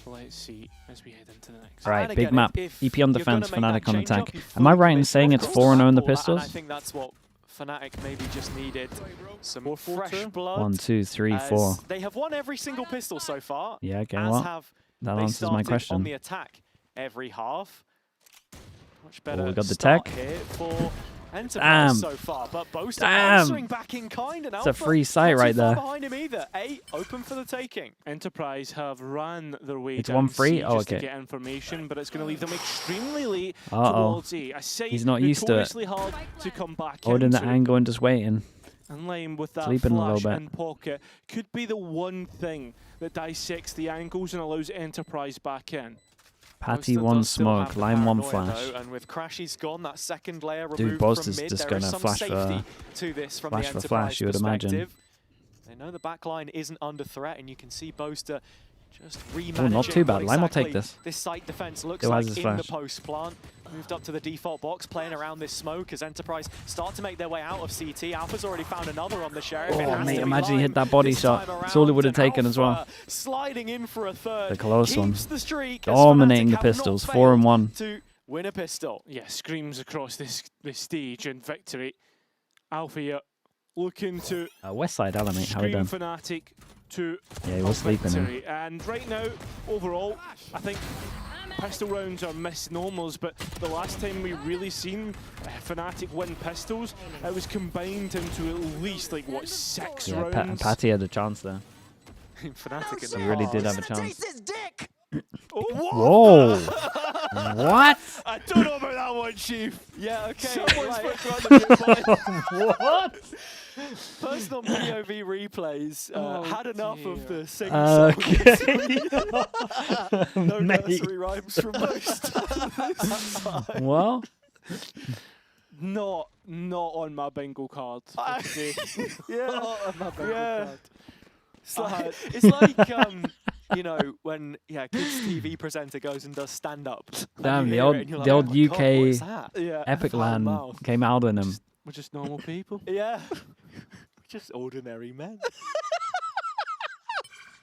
Let's see as we head into the next. Right, big map. EP on defense, Fnatic on attack. Am I right in saying it's 4-0 in the pistols? I think that's what Fnatic maybe just needed. Some fresh blood. 1, 2, 3, 4. They have won every single pistol so far. Yeah, okay, as well, have that they answers my started question. on the attack every half. Much better we got the start tech. here for Enterprise so far, but Boast answering back in kind, and It's a Alpha free sight not right too far there. behind him either. A open for the taking. Enterprise have ran their way It's down 1 free? C Oh, just to okay. get information, but it's going to leave them extremely late Uh-oh. towards A. I say He's not used to it. notoriously hard to come back Holding the into. angle and just waiting. And Lime with that Sleeping a little flash bit. in pocket could be the one thing that dissects the angles and allows Enterprise back in. Patty Boaster 1 does still have smoke, the Lime 1 paranoia, flash. though, and with Crashy's gone, that second layer Dude, removed Boaster's from mid, just there is gonna some flash for- safety to this from the flash for Enterprise flash, you would imagine. perspective. They know the backline isn't under threat, and you can see Boaster just remanaging. Oh, not too bad. what Lime will take exactly this. site defense looks Still has like his in the flash. post plant. Moved up to the default box, playing around this smoke as Enterprise start to make their way out of CT. Alpha's already found another on the Sheriff. Oh, It has mate, to be imagine he hit Lime that body this shot. time That's all it around, would have and taken as well. Alpha sliding in for a third. The close one. Keeps the streak as Dominating Fnatic the have pistols, not 4 and failed 1. to win a pistol. Yeah, screams across this stage in victory. Alpha here looking to West side element, how we scream done? Fnatic to Yeah, he was sleeping in. victory. And right now, overall, I think pistol rounds are misnomers, but the last time we really seen Fnatic win pistols, it was combined into at least like what 6 Yeah, rounds. Patty had a chance there. Fnatic in the He really did past. have a chance. Oh, Whoa! What? I don't know about that one, Chief. Yeah, okay. Someone's right. put on the What? Person on POV replays had enough of the sing Okay. No Mate. nursery rhymes from most. Well, Not on my bingo card. I- Okay. Yeah. It's like you know, when you kids TV presenter goes and does stand up. damn, the old "Oh my God, UK what's that?" Yeah. Epic Foul Land mouth. came out in him. We're just normal people. Yeah. Just ordinary men.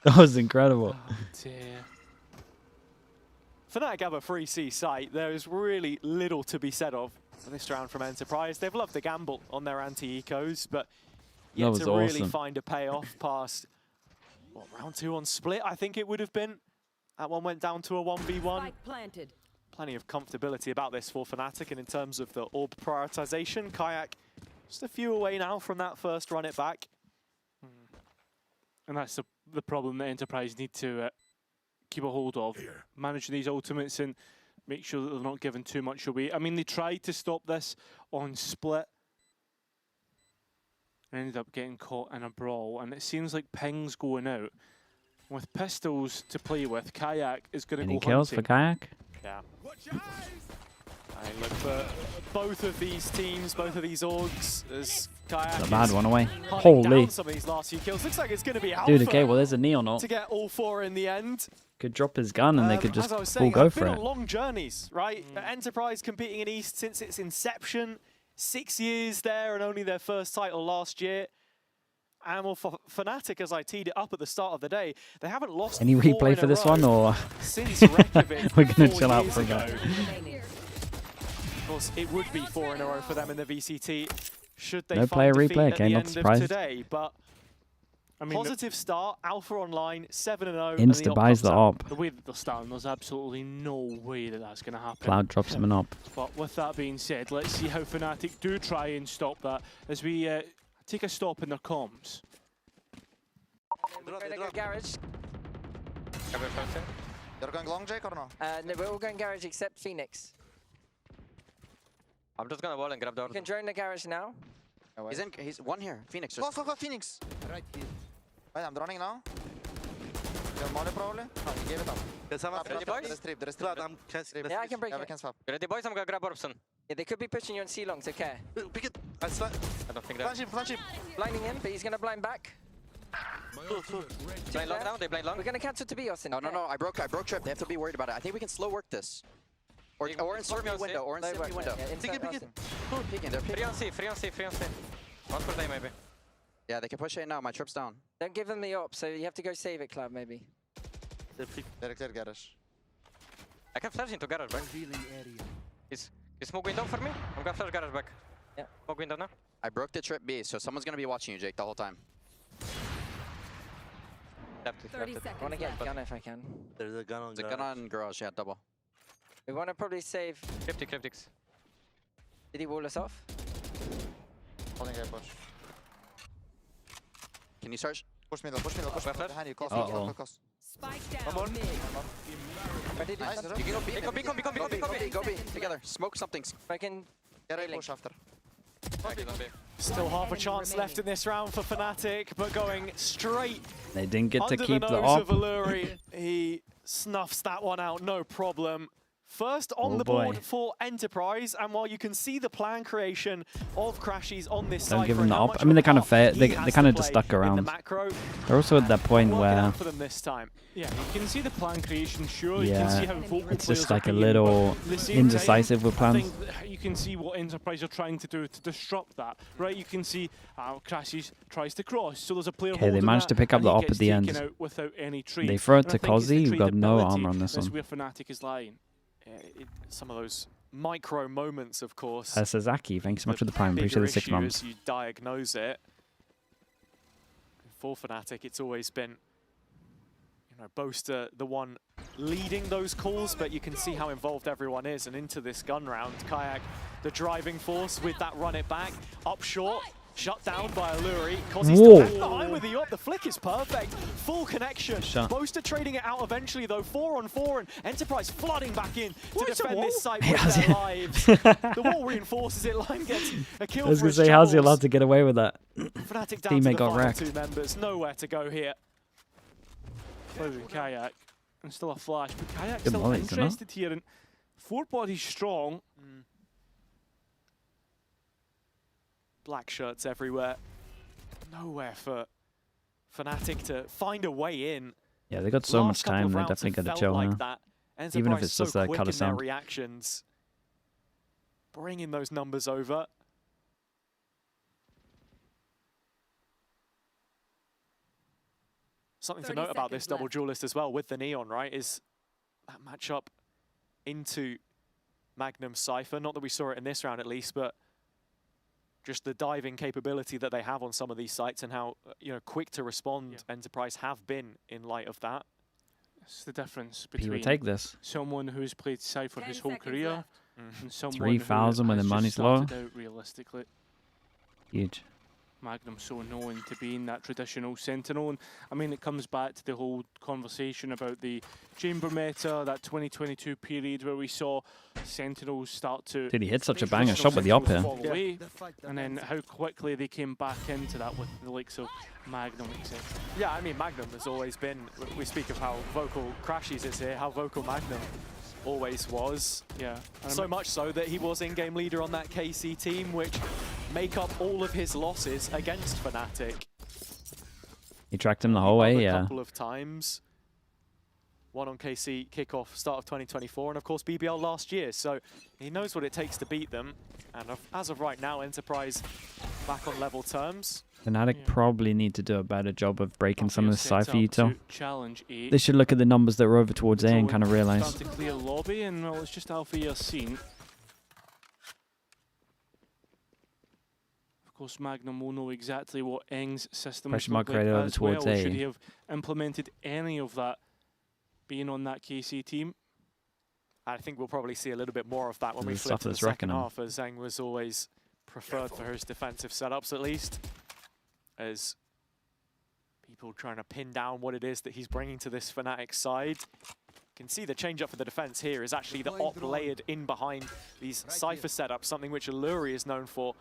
That was incredible. Oh dear. Fnatic have a free C site. There is really little to be said of for this round from Enterprise. They've loved to gamble on their anti-ecos, but yet was to really awesome. find a payoff past round 2 on split, I think it would have been. That one went down to a 1v1. Plenty of comfortability about this for Fnatic, and in terms of the orb prioritization, Kayak just a few away now from that first run it back. And that's the problem that Enterprise need to keep a hold of. Manage these ultimates and make sure that they're not giving too much away. I mean, they tried to stop this on split. And ended up getting caught in a brawl. And it seems like Ping's going out. With pistols to play with, Kayak is going to Any go kills for hunting. Kayak? Yeah. I look for both of these teams, both of these orgs, as Kayak Not a bad is one away. hunting Holy. down some of these last few kills. Looks like it's going to be Alpha Dude, okay, well, there's a neon ult. to get all 4 in the end. Could drop his gun and they could As just I was all saying, go they've for been it. on long journeys, right? Enterprise competing in East since its inception, 6 years there and only their first title last year. And well, for Fnatic, as I teed it up at the start of the day, they haven't lost Any 4 replay in for a this row one, or since Reykjavik we're gonna 4 chill out years for a ago. bit? Of course, it would be 4 in a row for them in the VCT should they No find player defeat replay, at okay, the not end surprised. of today. But I mean, positive start, Alpha Online, 7-0. Insta buys the op. the way that they're starting, there's absolutely no way that that's going to happen. Cloud drops him an op. But with that being said, let's see how Fnatic do try and stop that as we take a stop in their comms. We're going to go garage. You're going long, Jake, or no? No, we're all going garage except Phoenix. I'm just gonna wall and grab the You order. can drone the garage now. He's one here. Phoenix. Go, Phoenix. Right here. Wait, I'm running now. You're molly probably. Oh, he gave it up. Ready, boys? There is trip. Yeah, I can break Yeah, we it. can swap. You ready, boys? I'm gonna grab Orbson. Yeah, they could be pushing you on C long, so care. Pick it. I don't think that. Flashing. Blinding him, but he's going to blind back. Blind long now, they blind long. We're going to cancel to Bios. No, I broke trip. They have to be worried about it. I think we can slow work this. Or insert me window, or insert me window. Pick They're peeking, they're peeking. Free on C. One for day, maybe. Yeah, they can push it now. My trip's down. Don't give them the op, so you have to go save it, Club, maybe. They're clear garage. I can flash into garage back. Is smoke window for me? I'm gonna flash garage back. Yeah. Smoke window now. I broke the trip B, so someone's gonna be watching you, Jake, the whole time. Left it, 30 left it. I wanna seconds get left. gun if I can. There's a gun on There's a gun on garage, yeah, double. We wanna probably save. Cryptics. Did he wall us off? Holding a push. Can you search? Push middle, push middle, push Left, middle. left. Behind you, close, Uh-oh. close. Spike down Come on. mid. Ready to Nice. center? You can go B. Go B, go B, go B, go B, go B. Go B, together. Smoke something. If I can. Get a Railing. push after. Actually, don't be. Still half a enemy chance remaining. left in this round for Fnatic, but going straight They didn't get to under keep the the nose op. of Valuri. He snuffs that one out, no problem. First on Oh the boy. board for Enterprise, and while you can see the plan creation of Crashies on this Don't side, give for them the how op. much I mean, they of a kind of part they he has kind to of just play stuck in the around. macro, They're also at that point working where out for them this time. Yeah, you can see the plan creation, sure. You Yeah, can see how vocal it's players just are like a being, little but at the same indecisive time, with plans. I think you can see what Enterprise are trying to do to disrupt that, right? You can see how Crashies tries to cross, so there's a player Okay, they holding managed that, to pick up and the he op gets at the end. taken out without any trade. They throw it And to I think it's the Kozzy, who got no tradability armor on this that's one. where Fnatic is lying. some of those micro moments, of course. Sasaki, thanks so much for the prime. Appreciate bigger the 6 issue months. as you diagnose it. For Fnatic, it's always been, Boaster the one leading those calls, but you can see how involved everyone is. And into this gun round, Kayak, the driving force with that run it back, up short, shut down by Alluri. Kozzy's still Whoa. left behind with the op. The flick is perfect. Full connection. Shot. Boaster trading it out eventually, though. 4-on-4, and Enterprise flooding back in to What is defend the this wall? site Hey, with how's their it- lives. The wall reinforces it. Line gets a kill I was for gonna his say, how's he Juggles. allowed to get away with that? Fnatic down Teammate to the got final wrecked. 2 members. Nowhere to go here. Clouding Kayak, and still a flash, but Kayak's Good still mollies, you know? interested here, and 4 bodies strong. Black shirts everywhere. Nowhere for Fnatic to find a way in. Yeah, they got so Last much couple time. of They rounds definitely have got to felt chill like now. that. Even if Enterprise it's so just a quick cut in of their sound. reactions, bringing those numbers over. Something to 30 note about this seconds double left. duelist as well with the Neon, right, is that matchup into Magnum Cypher. Not that we saw it in this round at least, but just the diving capability that they have on some of these sites and how quick to respond Enterprise have been in light of that. It's the difference He would between take this. someone who's played Cypher 10 his whole seconds career left. and someone 3,000 who when the has just money's low. started out realistically. Huge. Magnum so known to being that traditional sentinel, and I mean it comes back to the whole conversation about the chamber meta, that 2022 period where we saw sentinels start to Dude, he hit such a traditional banger shot with the op here. sentinels fall away, and then how quickly they came back into that with the likes of Magnum, etc. Yeah, I mean, Magnum has always been, we speak of how vocal Crashies is here, how vocal Magnum always was. Yeah, So much so that he was in-game leader on that KC team, which make up all of his losses against Fnatic. He tracked him the whole way, A yeah. couple of times. One on KC kickoff, start of 2024, and of course BBL last year. So he knows what it takes to beat them. And as of right now, Enterprise back on level terms. Fnatic Yeah. probably need to do a better job of breaking some of the set Cypher up util. to challenge A. They should look at the numbers that were over towards A and So kind of realize. Start to clear lobby, and well, it's just Alpha year seen. Of course, Magnum will know exactly what Eng's system Pressure would mark look right like over as towards well. A. Should he have implemented any of that being on that KC team? I think we'll probably see a little bit more of that when we The flip stuff to the that's wrecking second him. half, as Zeng was always preferred for his defensive setups at least. As people trying to pin down what it is that he's bringing to this Fnatic side. You can see the change up for the defense here is actually the op layered in behind these Cypher setups, something which Alluri is known for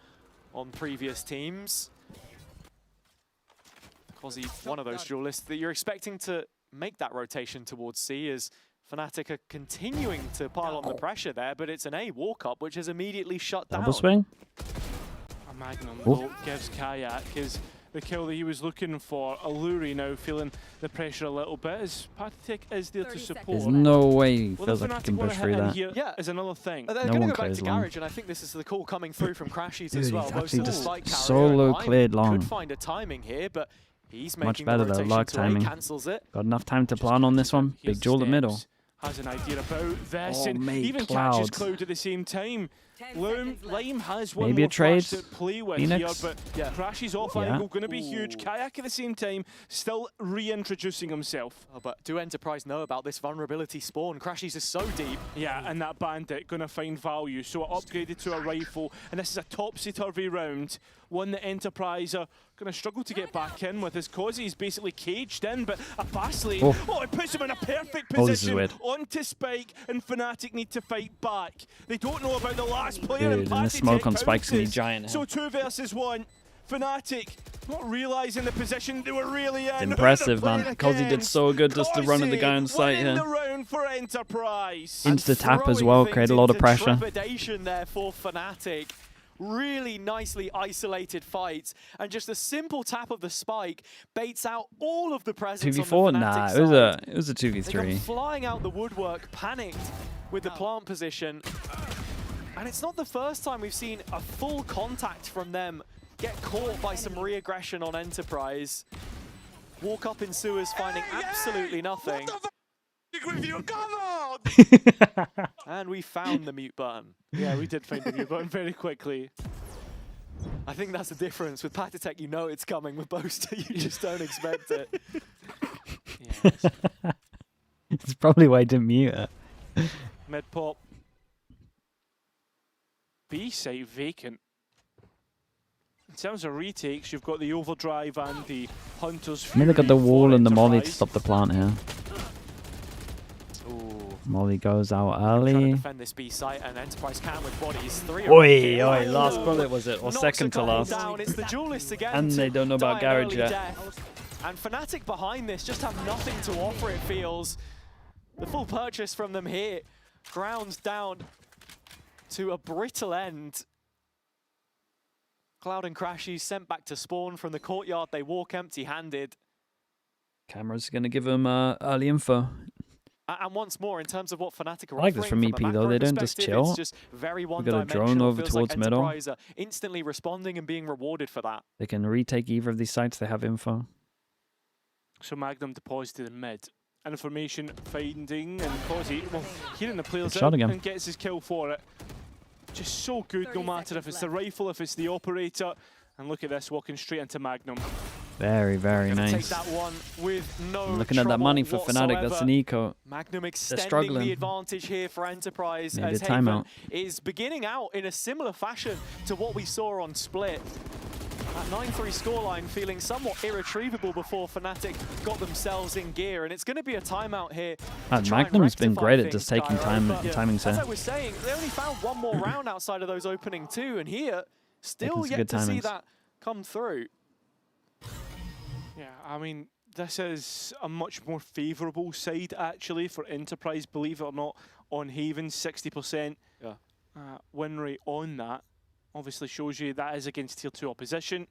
on previous teams. Kozzy, one of those duelists that you're expecting to make that rotation towards C, as Fnatic are continuing to pile on the pressure there, but it's an A walk-up which is immediately shut down. Double swing? A Magnum Oh. though gives Kayak the kill that he was looking for. Alluri now feeling the pressure a little bit, as Pathetic is there to 30 support. seconds There's no way he Well, feels the like he Fnatic can wanna push hit through in that. here Yeah. is another thing. They're No going to one go back clears to long. Garage, and I think this is the call coming through from Crashies Dude, as well. he's Both actually still just slight carrier, solo and Lime cleared long. could find a timing here, but He's Much making better the though, rotation log to A, timing. cancels it. Got enough time to plan on this one. Here's Big the jewel at middle. steps. Has an idea about this, Oh, and mate, even Cloud. catches Cloud at the same time. Lime has one Maybe more a trade. flash to play with Phoenix. here, but Yeah. crashes off Yeah. angle, going to be huge. Kayak at the same time, still reintroducing himself. Oh, but do Enterprise know about this vulnerability spawn? Crashies is so deep. Yeah, and that bandit going to find value, so it upgraded to a rifle, and this is a topsy-turvy round, one that Enterprise are going to struggle to get back in with, as Causey's basically caged in, but a fast lane, it puts him in a perfect Oh, this is position weird. onto Spike, and Fnatic need to fight back. They don't know about the last player, Dude, and and the smoke on Spike's gonna be pounces. giant. So 2 versus 1. Fnatic not realising the position they were really in. Impressive, man. Causey did so good just to run at the guy on site here. here. The round for Enterprise. Insta tap as Throwing well, things create a lot of into pressure. Trepidation there for Fnatic. Really nicely isolated fights, and just a simple tap of the spike baits out all of the presence 2v4? on the Fnatic Nah, side. it was a They come 2v3. flying out the woodwork, panicked with the plant position. And it's not the first time we've seen a full contact from them get caught by some re-aggression on Enterprise. Walk up in sewers, finding absolutely nothing. And we found the mute button. Yeah, we did find the mute button very quickly. I think that's the difference. With Patatek, you know it's coming. With Boaster, you just don't expect it. Yes. It's probably why I didn't mute it. Mid pop. B site vacant. In terms of retakes, you've got the overdrive and the Hunter's I mean, they got the Fury wall for and the molly to Enterprise. stop the plant here. Ooh. Molly goes out Trying to early. defend this B site, and Enterprise can with bodies. 3 Oi, already. oi, last bullet was it? Or Knocks second a to couple last. Down. It's the duelists again. And they don't know about die an Garage early yet. death. And Fnatic behind this just have nothing to offer, it feels. The full purchase from them here grounds down to a brittle end. Cloud and Crashies sent back to spawn from the courtyard. They walk empty-handed. Camera's going to give him early info. And once more, in terms of what Fnatic are I like this offering from a EP though, macro they don't just perspective, chill. It's just very We've got a drone one-dimensional. over Feels towards like middle. Enterprise are instantly responding and being rewarded for that. They can retake either of these sites, they have info. So Magnum deposited in mid. Information finding, and Causey, well, hearing the players Good shot out again. and gets his kill for it. Just so good, no matter if it's the rifle, if it's the operator. And look at this, walking straight into Magnum. Very, very Gonna take nice. that one with no Looking at that trouble money for Fnatic, that's an whatsoever. eco. Magnum extending struggling. the advantage here for Enterprise Maybe as a Haven timeout. is beginning out in a similar fashion to what we saw on Split. That 9-3 scoreline feeling somewhat irretrievable before Fnatic got themselves in gear, and it's going to be a timeout here. And to try and Magnum's been rectify great at things, just taking Cairo, but timings as here. I was saying, they only found one more round outside of those opening 2, and here, still Taking some yet good to see timings. that come through. Yeah, I mean, this is a much more favourable side, actually, for Enterprise, believe it or not, on Haven, 60% win rate on that. Obviously shows you that is against Tier 2 opposition.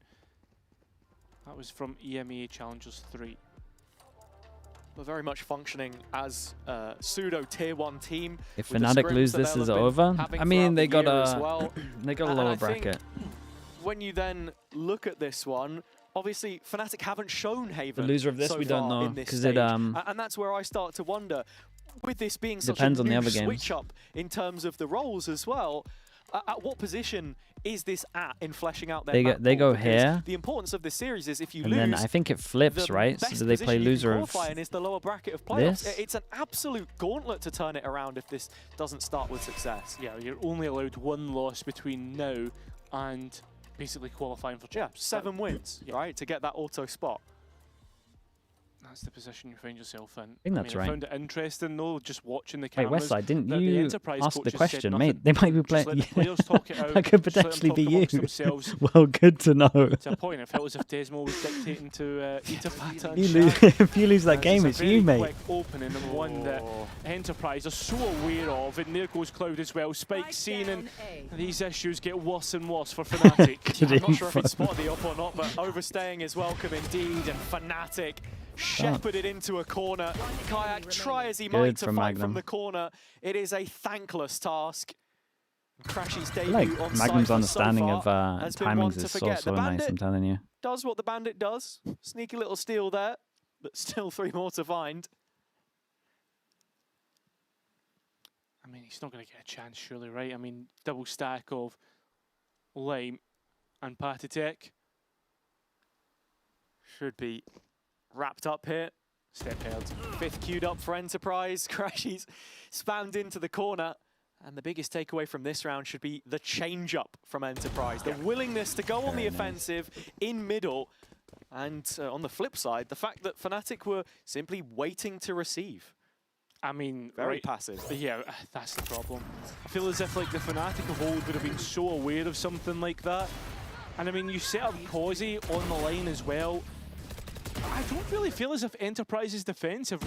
That was from EMEA Challengers 3. We're very much functioning as a pseudo Tier 1 team. If with the Fnatic scrims lose that this, they'll is have it been over? having I mean, throughout they the got year as a well. they got a And I lower think bracket. when you then look at this one, obviously Fnatic haven't shown Haven. The loser of this, so we don't far know, in this 'cause it, stage. And that's where I start to wonder, with this being such Depends a on the new other games. switch up in terms of the roles as well. At what position is this at in fleshing out their map They pool? go Because here, the importance of this series is if you and lose, then I think it flips, the right? best So do they play position you can loser of qualify in is the lower bracket of playoffs. this? It's an absolute gauntlet to turn it around if this doesn't start with success. Yeah, you're only allowed one loss between now and basically qualifying for Yeah, champs. 7 wins, right, to get that auto spot. That's the position you find yourself in. I think that's right. I found it interesting though, just watching the Wait, cameras. Westside, didn't that the you Enterprise ask the coaches said question, nothing. mate? They might be Just let playing. the players talk it out. That could just let them potentially talk be amongst you. themselves. Well, good to know. To a point, it felt as if Desmo was dictating to Itapata and You lose, Shaq. if you lose that game, It's it's a you, very mate. quick opening and one that Enterprise are so aware of, and there goes Cloud as well. Spike seen, and these issues get worse and worse for Fnatic. I'm not sure if he spotted the up or not, but overstaying is welcome indeed, and Fnatic shepherded into a corner. Kayak, try as he might to from fight Magnum. from the corner. It is a thankless task. Crashy's I debut like on Magnum's Cypher understanding so of far has been one timings to is so forget. so The nice. I'm Bandit telling you. does what the Bandit does. Sneaky little steal there, but still 3 more to find. I mean, he's not going to get a chance, surely, right? I mean, double stack of Lime and Patatek. Should be wrapped up here. Step held. 5th queued up for Enterprise. Crashy's spammed into the corner. And the biggest takeaway from this round should be the change-up from Enterprise. The willingness to go on the offensive in middle. And on the flip side, the fact that Fnatic were simply waiting to receive. I mean, Very passive. Yeah, that's the problem. I feel as if like the Fnatic of old would have been so aware of something like that. And I mean, you set up Causey on the line as well. I don't really feel as if Enterprise's defense has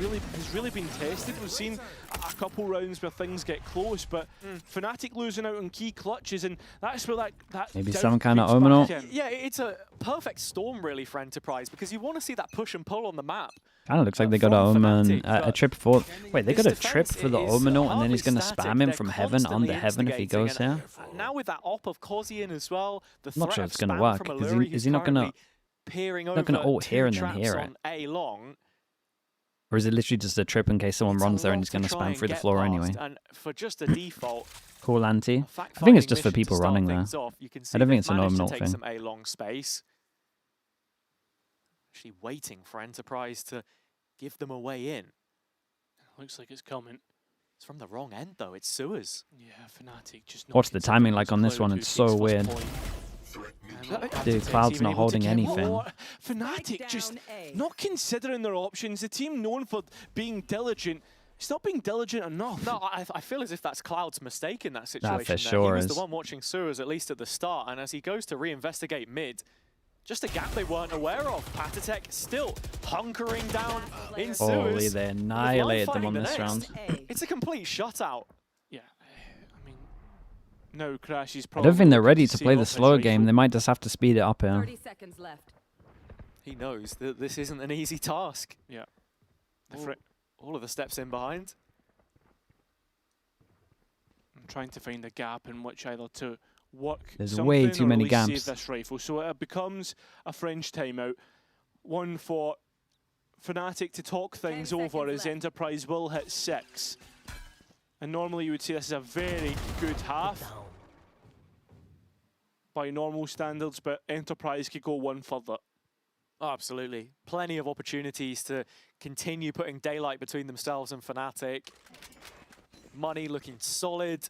really been tested. We've seen a couple rounds where things get close, but Fnatic losing out on key clutches, and that's where that Maybe doubt some kind of creeps Omino. back in. Yeah, it's a perfect storm really for Enterprise because you want to see that push and pull on the map. Kind of looks like they got from Omen, Fnatic, a trip for. Wait, they this got a trip defense for the is Omino, and then he's hardly going to static. spam him They're from heaven constantly onto heaven if he goes instigating, here. and now with that op of Causey in as well, the I'm not threat sure of it's going to spam work. from Is Alluri, he who's not going to? currently peering Not gonna over ult here 2 and then traps hear it. on A long. Or is it literally just a trip in case someone It's a runs there and lot he's going to try spam and through the get floor past, anyway? And for just a default, Cool anti. a I think it's fact-finding just for mission to people start running there. things off. You can see I don't think they've it's an managed to Omen take thing. some A long space. Actually waiting for Enterprise to give them a way in. Looks like it's coming. It's from the wrong end though. It's Sewers. Yeah, Fnatic just not What's the timing considering like on this Cloud one? who It's takes so first weird. point. And Dude, Patatek's Cloud's even not able to holding get anything. more. Fnatic just not considering their options. The team known for being diligent. It's not being diligent enough. No, I feel as if that's Cloud's mistake in that situation. for there. sure He was is. the one watching Sewers at least at the start, and as he goes to reinvestigate mid, just a gap they weren't aware of. Patatek still hunkering down in Sewers. Holy, they annihilated them on the this next. round. It's a complete shutout. Yeah, I mean, no Crash is I probably. don't think they're ready looking to save play off the his slower game. rifle. They might just have to speed it up here. 30 seconds left. He knows that this isn't an easy task. Yeah. All of the steps in behind. I'm trying to find a gap in which either to work There's way something too or many at least gaps. save this rifle. So it becomes a French timeout. One for Fnatic to talk things 10 over seconds as left. Enterprise will hit 6. And normally you would say this is a very good half by normal standards, but Enterprise could go one further. Oh, absolutely. Plenty of opportunities to continue putting daylight between themselves and Fnatic. Money looking solid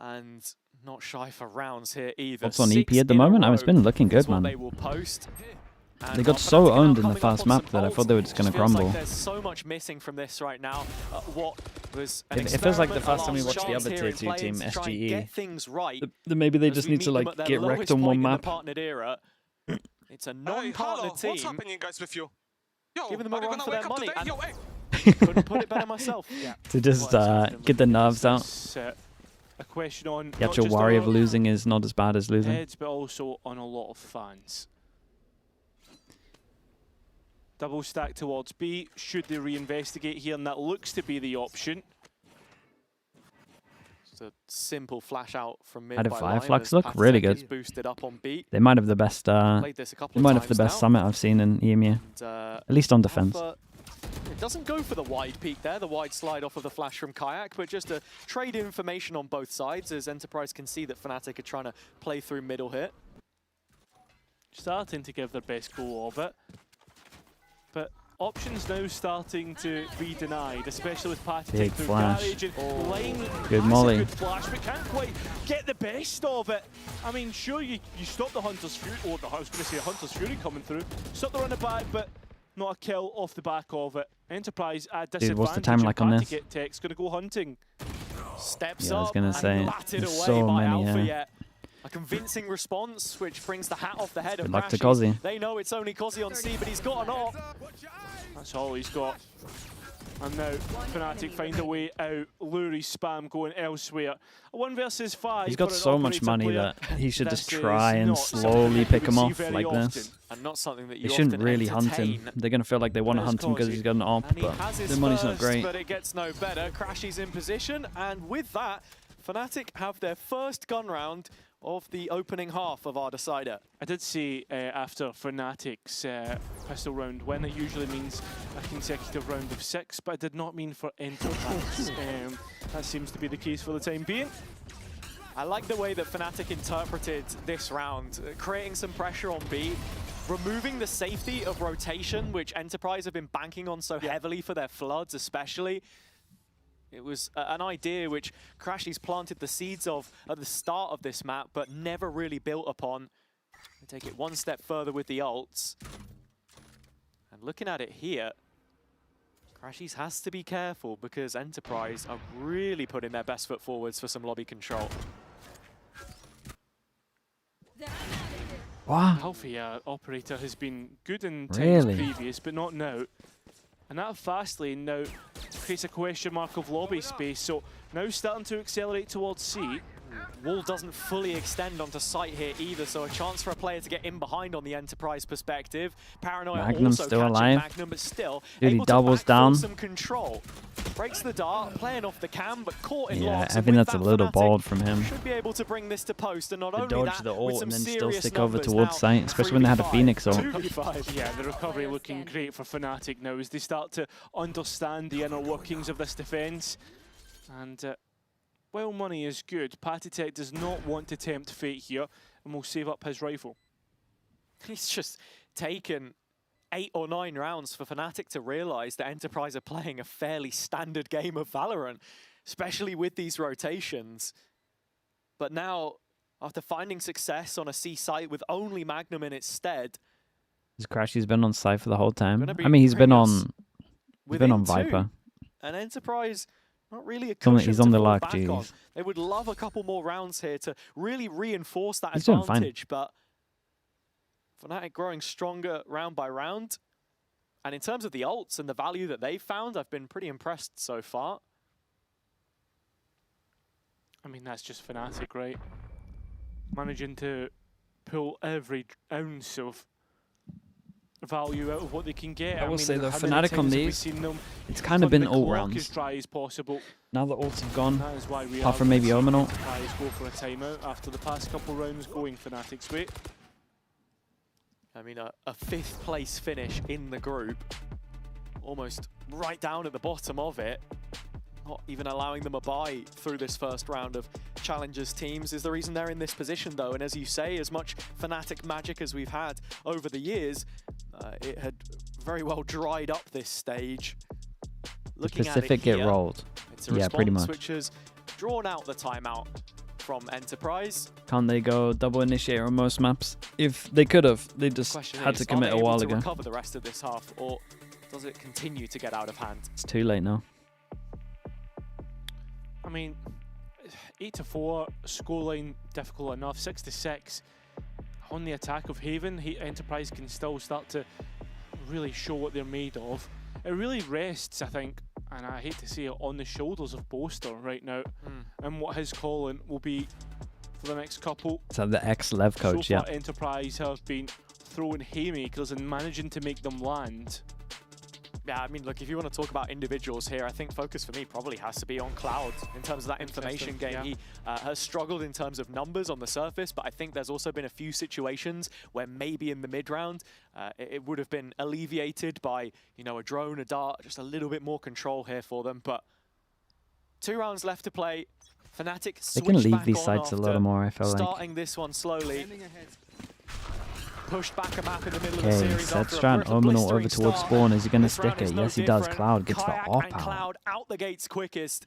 and not shy for rounds here either. What's on 6 EP at the in a moment? row It's been looking good, is what man. They will post. And They got while so Fnatic are now owned in the coming up first on map some that I ults, thought they were just it gonna feels like crumble. there's so much missing from this right now. What was an It feels like the experiment, first time we a watched the last other chance tier here 2 in team, Playins to try and SGE. get things right. Maybe they as just we need to meet them like at their get wrecked lowest on one point in the map. partnered era. It's a non-partner What's team. happening, guys, with you? Yo, Giving them a are you run gonna for wake their up money, today? and- Yo, hey. Couldn't put it better myself. Yeah. To just get the nerves out. It's, a question on The not actual just worry on of losing is not as bad as losing. heads, but also on a lot of fans. Double stack towards B. Should they reinvestigate here? And that looks to be the option. Just a simple flash out from mid How did by Fireflux Lime look? as Really Patatek good. is boosted up on B. They might have the best. Played this a couple They of might times have the best now. summit I've seen in EMEA. And, At least on defense. Alpha, it doesn't go for the wide peak there, the wide slide off of the flash from Kayak, but just to trade information on both sides as Enterprise can see that Fnatic are trying to play through middle here. Starting to give their best go of it. But options now starting to be denied, especially with Patatek Big through flash. Garage and Lime Good has molly. a good flash, but can't quite get the best of it. I mean, sure, you stop the Hunter's Fury, I was going to say Hunter's Fury coming through, stop the run back, but not a kill off the back of it. Enterprise at disadvantage. Dude, what's the time like on this? Tech's going to go hunting. Steps Yeah, I was up gonna and say, batted there's away so by many Alpha here. yet. A convincing response, which brings the hat off the head of Good luck to Crashy. Kozzy. They know it's only Kozzy on C, but he's got an op. That's all he's got. And now Fnatic find a way out. Luri spam going elsewhere. A 1 versus 5. He's got for an so much operator money player. that he should This just is try and not something slowly that pick you him would see off very like often. this. And not something that you They shouldn't often really hunt entertain. him. They're going to feel like they want to There's hunt him because Kozzy. he's got an op, And he but has his their money's not first, great. but it gets no better. Crashy's in position, and with that, Fnatic have their first gun round of the opening half of our decider. I did say after Fnatic's pistol round win, it usually means a consecutive round of 6, but I did not mean for Enterprise. That seems to be the case for the time being. I like the way that Fnatic interpreted this round, creating some pressure on B, removing the safety of rotation, which Enterprise have been banking on so heavily for their floods especially. It was an idea which Crashies planted the seeds of at the start of this map, but never really built upon. They take it one step further with the ults. And looking at it here, Crashies has to be careful because Enterprise are really putting their best foot forwards for some lobby control. Wow. Healthy operator has been good in times Really? previous, but not now. And that fast lane now creates a question mark of lobby space, so now starting to accelerate towards C. Wall doesn't fully extend onto site here either, so a chance for a player to get in behind on the Enterprise perspective. Paranoia Magnum's also still catching alive. Magnum, but still Dude, he able to doubles backfill down. some control. Breaks the dart, playing off the cam, but caught in Yeah, locks. I and think with that's a that, little Fnatic bold from him. should be able to bring this to post, and not To only dodge that, the with ult some and then still serious stick over numbers towards now. site, especially when they had a 3v5, Phoenix ult. 2v5. Yeah, the recovery looking great for Fnatic now as they start to understand the inner workings of this defence. And while money is good, Patitech does not want to tempt fate here and will save up his rifle. He's just taken 8 or 9 rounds for Fnatic to realise that Enterprise are playing a fairly standard game of Valorant, especially with these rotations. But now, after finding success on a C site with only Magnum in its stead, His Crashy's been on site for the whole time. Gonna be I mean, he's been bringing us on within Viper. 2, and Enterprise not really a Come on, cushion he's to on the fall luck, back on. jeez. They would love a couple more rounds here to really reinforce that He's doing fine. advantage, but Fnatic growing stronger round by round. And in terms of the ults and the value that they've found, I've been pretty impressed so far. I mean, that's just Fnatic, right? Managing to pull every ounce of value out of what they can get. I will say though, how many Fnatic on times have we these, seen them it's kind of turn been the all clock rounds. as dry as possible. Now the ults have gone, That is why we apart are from maybe gonna see Omen ult. Enterprise go for a timeout after the past couple rounds going Fnatic's way. I mean, a 5th place finish in the group, almost right down at the bottom of it. Not even allowing them a bye through this first round of Challengers teams is the reason they're in this position, though. And as you say, as much Fnatic magic as we've had over the years, it had very well dried up this stage. Looking Pacific at it get here, rolled. it's a Yeah, pretty response much. which has drawn out the timeout from Enterprise. Can't they go double initiator on most maps? If they could have, they just Question had is, to commit are a they while able to ago. recover the rest of this half, or does it continue to get out of hand? It's too late now. I mean, 8-4, scoreline difficult enough. 6-6 on the attack of Haven. Enterprise can still start to really show what they're made of. It really rests, I think, and I hate to say it, on the shoulders of Boaster right now, and what his calling will be for the next couple. So the ex-Lev coach, So far, yeah. Enterprise have been throwing haymakers and managing to make them land. Yeah, I mean, look, if you want to talk about individuals here, I think focus for me probably has to be on Cloud in terms of that information game. Yeah. He has struggled in terms of numbers on the surface, but I think there's also been a few situations where maybe in the mid-round it would have been alleviated by, you know, a drone, a dart, just a little bit more control here for them. But 2 rounds left to play. Fnatic They can switch leave back these on sites a after little more, I feel like. starting this one slowly. Pushed back a map in the middle of the Okay, series Set's after a trying pretty Omen ult over blistering towards start. spawn. Is he going to This round stick is it? no Yes, he does. different. Cloud gets the Kayak op and out. Cloud out the gates quickest.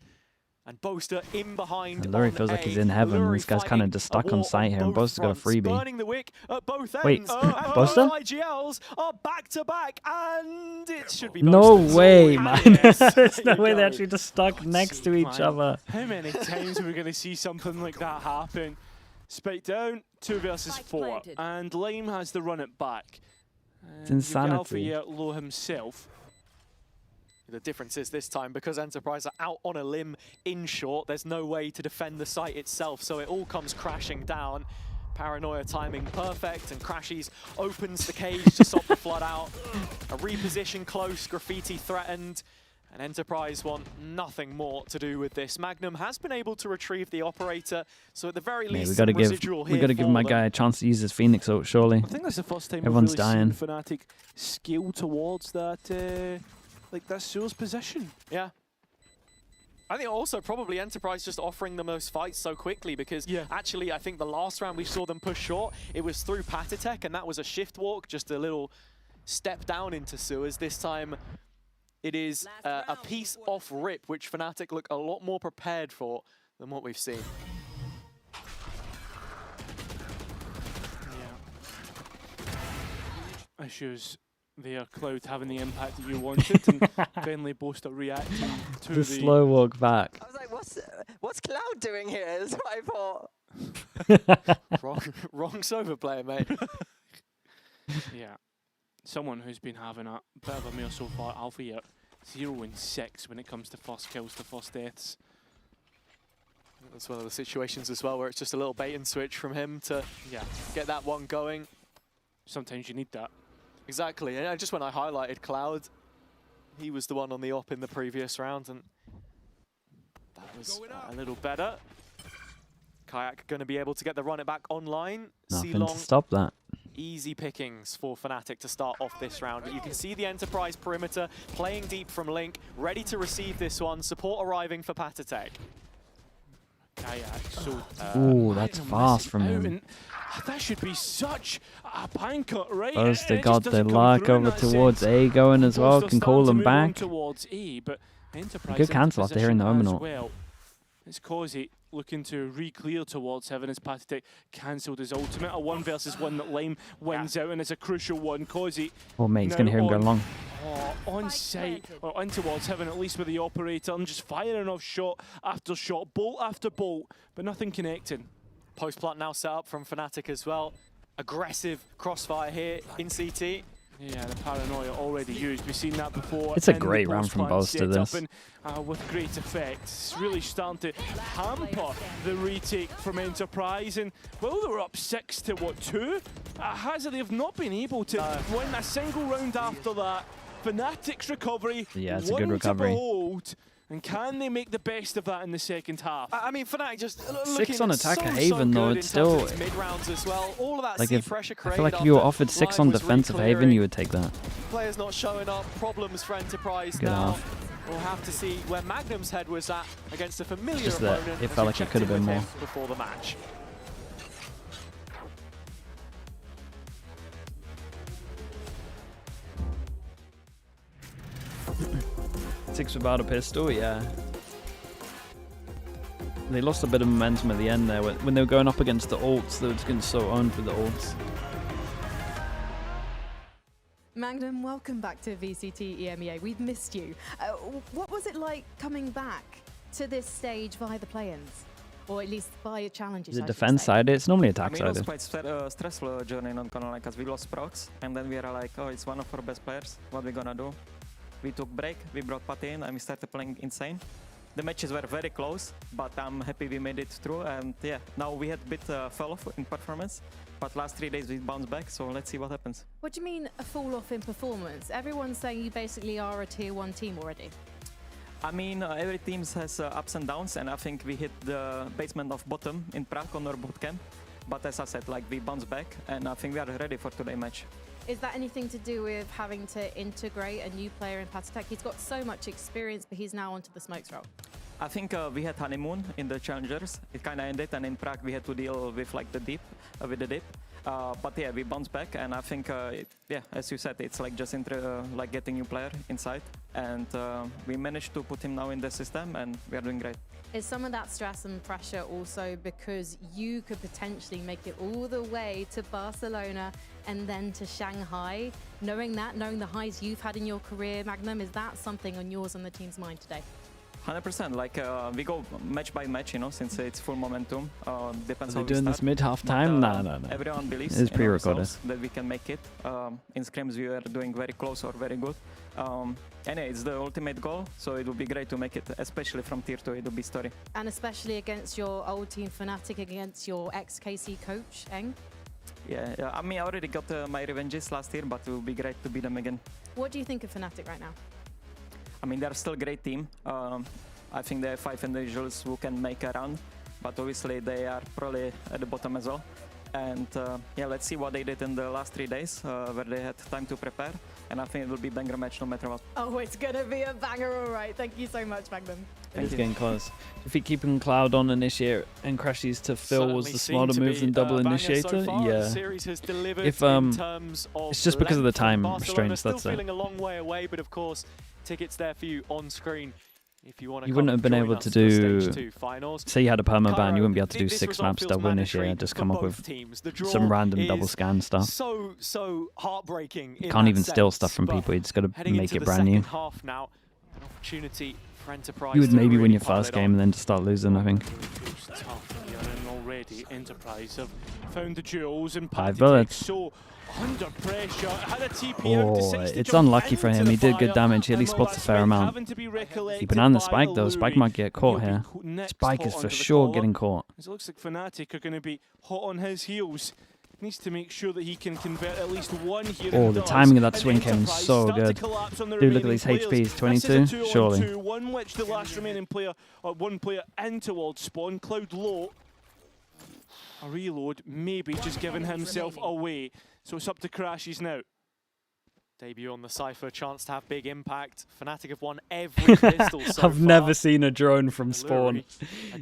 And Boaster in behind. Lurie on feels like A. he's in heaven. Lurie This guy's fighting kind of just stuck a on war site here, and both Boaster's got a fronts, freebie. burning the wick at both Wait, ends. And Boaster? both IGLs are back to back, and it should be No Boaster's. way, And man. yes, There's there no you way go. they're actually just stuck next to each Man, other. How many times are we going to see something like that happen? Spike down, 2 versus 4, and Lime has the run it back. It's You've got Alpha insanity. here low himself. The difference is this time, because Enterprise are out on a limb in short, there's no way to defend the site itself, so it all comes crashing down. Paranoia timing perfect, and Crashies opens the cage to stop the flood out. A reposition close, Graffiti threatened, And Enterprise want nothing more to do with this. Magnum has been able to retrieve the operator, so at the very least, we gotta some residual here we gotta give for my them. guy a chance to use his Phoenix ult, surely. I think that's the first time Everyone's we've really dying. seen Fnatic scale towards that, like that Sure's position. Yeah. I think also probably Enterprise just offering the most fights so quickly because actually I think the last round we saw them push short, it was through Patatech and that was a shift walk, just a little step down into sewers. This time it is a piece off rip, which Fnatic look a lot more prepared for than what we've seen. Yeah. Issues there, Cloud having the impact that you wanted, and finally Boaster reacting to The slow walk back. I was like, what's Cloud doing here? Is what I thought. wrong Sova player, mate. Yeah. Someone who's been having a bit of a meal so far, Alpha here, 0-6 when it comes to first kills to first deaths. That's one of the situations as well where it's just a little bait and switch from him to get that one going. Sometimes you need that. Exactly, and just when I highlighted Cloud, he was the one on the op in the previous round, and that was a little better. Kayak going to be able to get the run it back online. Nothing to stop that. Easy pickings for Fnatic to start off this round. But you can see the Enterprise perimeter playing deep from Link, ready to receive this one. Support arriving for Patatech. Kayak, so Ooh, that's fast from him. That should be such a banker, right? First they It got just the doesn't come luck through in over that towards sense. A going as well, Boaster can call starting them to move on back. towards A, but Enterprise Good cancel after hearing the position Omen as ult. well. It's Causey looking to re-clear towards Heaven as Patatech cancelled his ultimate. A 1 versus 1 that Lime wins out, and it's a crucial one. Causey. Oh mate, he's gonna hear him going long. On site, or in towards Heaven, at least with the operator, and just firing off shot after shot, bolt after bolt, but nothing connecting. Post plant now set up from Fnatic as well. Aggressive crossfire here in CT. Yeah, the paranoia already used. We've seen that before. It's a in the great round from post-plant Boaster, setup, and with great effect. It's really starting to hamper the retake from Enterprise. And well, they were up 6 to what, 2? Hazard, they've not been able to win a single round after that. Fnatic's recovery. Yeah, it's a good one to recovery. behold. And can they make the best of that in the second half? I mean, Fnatic just 6 on attack at so Haven though, good it's in terms of still its mid-rounds as well. All of that like sea if pressure I created feel like if you were after offered 6 Lime on was defense of Haven, re-clearing. you would take that. Players not showing up, problems for Enterprise Good now. half. We'll have to see where Magnum's head was at against a familiar Just that opponent. it as felt we like it checked could have in been with more. him before the match. Six without a pistol, yeah. They lost a bit of momentum at the end there. When they were going up against the ults, they were just getting so owned with the ults. Magnum, welcome back to VCT EMEA. We've missed you. What was it like coming back to this stage via the Playins? Or at least via challenges, Is it defense side? It's normally I attack mean, it was sided. quite stressful journey, not gonna lie, because we lost procs, and then we are like, oh, it's one of our best players, what we gonna do? We took break, we brought Pat in, and we started playing insane. The matches were very close, but I'm happy we made it through, and yeah, now we had a bit fell off in performance, but last 3 days we bounced back, so let's see what happens. What do you mean a fall off in performance? Everyone's saying you basically are a tier 1 team already. I mean, every team has ups and downs, and I think we hit the basement of bottom in Prague on our bootcamp. But as I said, like, we bounced back, and I think we are ready for today's match. Is that anything to do with having to integrate a new player in Patatech? He's got so much experience, but he's now onto the smokes role. I think we had honeymoon in the challengers. It kind of ended, and in Prague we had to deal with like the dip, with the dip. But yeah, we bounced back, and I think, yeah, as you said, it's like just like getting new player inside, and we managed to put him now in the system, and we are doing great. Is some of that stress and pressure also because you could potentially make it all the way to Barcelona and then to Shanghai? Knowing the highs you've had in your career, Magnum, is that something on yours and the team's mind today? 100%. Like we go match by match, you know, since it's full momentum. Depends Are how they we doing start. this mid half time? No. Everyone believes It's in pre-recorded. ourselves that we can make it. In scrims we are doing very close or very good. Anyway, it's the ultimate goal, so it would be great to make it, especially from tier 2. It would be story. And especially against your old team Fnatic, against your ex-KC coach, Eng? Yeah, I mean, I already got my revenges last year, but it would be great to beat them again. What do you think of Fnatic right now? I mean, they're still a great team. I think they have 5 individuals who can make a run, but obviously they are probably at the bottom as well. And yeah, let's see what they did in the last 3 days, where they had time to prepare. And I think it will be a banger match no matter what. Oh, it's gonna be a banger, all right. Thank you so much, Magnum. It's getting close. If you keeping Cloud on Initiator and Crashies to Phil was the smarter move than double Initiator, yeah. If it's just because of the time restraints, that's it. Feeling a long way away, but of course, tickets there for you on screen. If you want to, You wouldn't have been able to do, say you had a perma ban, you wouldn't be able to do 6 maps double Initiator, just come up with some random double scan stuff. So heartbreaking. You can't even steal stuff from people, you just got to make it brand new. Half now, an opportunity for Enterprise. You would maybe win your first game and then just start losing, I think. Already, Enterprise have found the duels and 5 bullets. So under pressure, had a TP out to 60 it's unlucky for him. He did good damage. He at least spots a fair amount. Keeping on the Spike though. Spike might get caught here. Spike is for sure getting caught. It looks like Fnatic are going to be hot on his heels. Needs to make sure that he can convert at least one here. Oh, the timing of that swing came so good. Dude, look at these HPs. 22, surely. One which the last remaining player, or one player in towards spawn. Cloud low. A reload, maybe just giving himself away. So it's up to Crashies now. Debut on the Cypher, chance to have big impact. Fnatic have won every pistol so I've far. never seen a drone from spawn.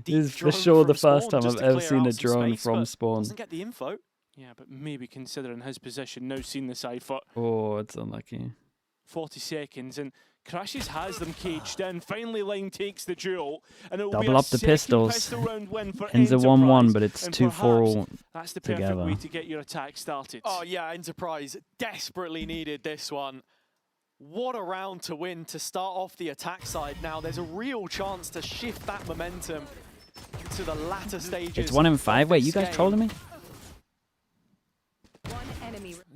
This is for sure the first time I've ever seen a drone from spawn. Doesn't get the info. Yeah, but maybe considering his position, now seen the Cypher. Oh, it's unlucky. 40 seconds, and Crashies has them caged in. Finally, Line takes the duel, and it will Double be a up the pistols. pistol round win for Ends a Enterprise, 1-1, but it's and 2-4 all that's the perfect together. way to get your attack started. Oh yeah, Enterprise desperately needed this one. What a round to win to start off the attack side. Now there's a real chance to shift that momentum to the latter stages. It's 1 in 5. Wait, you guys trolling me?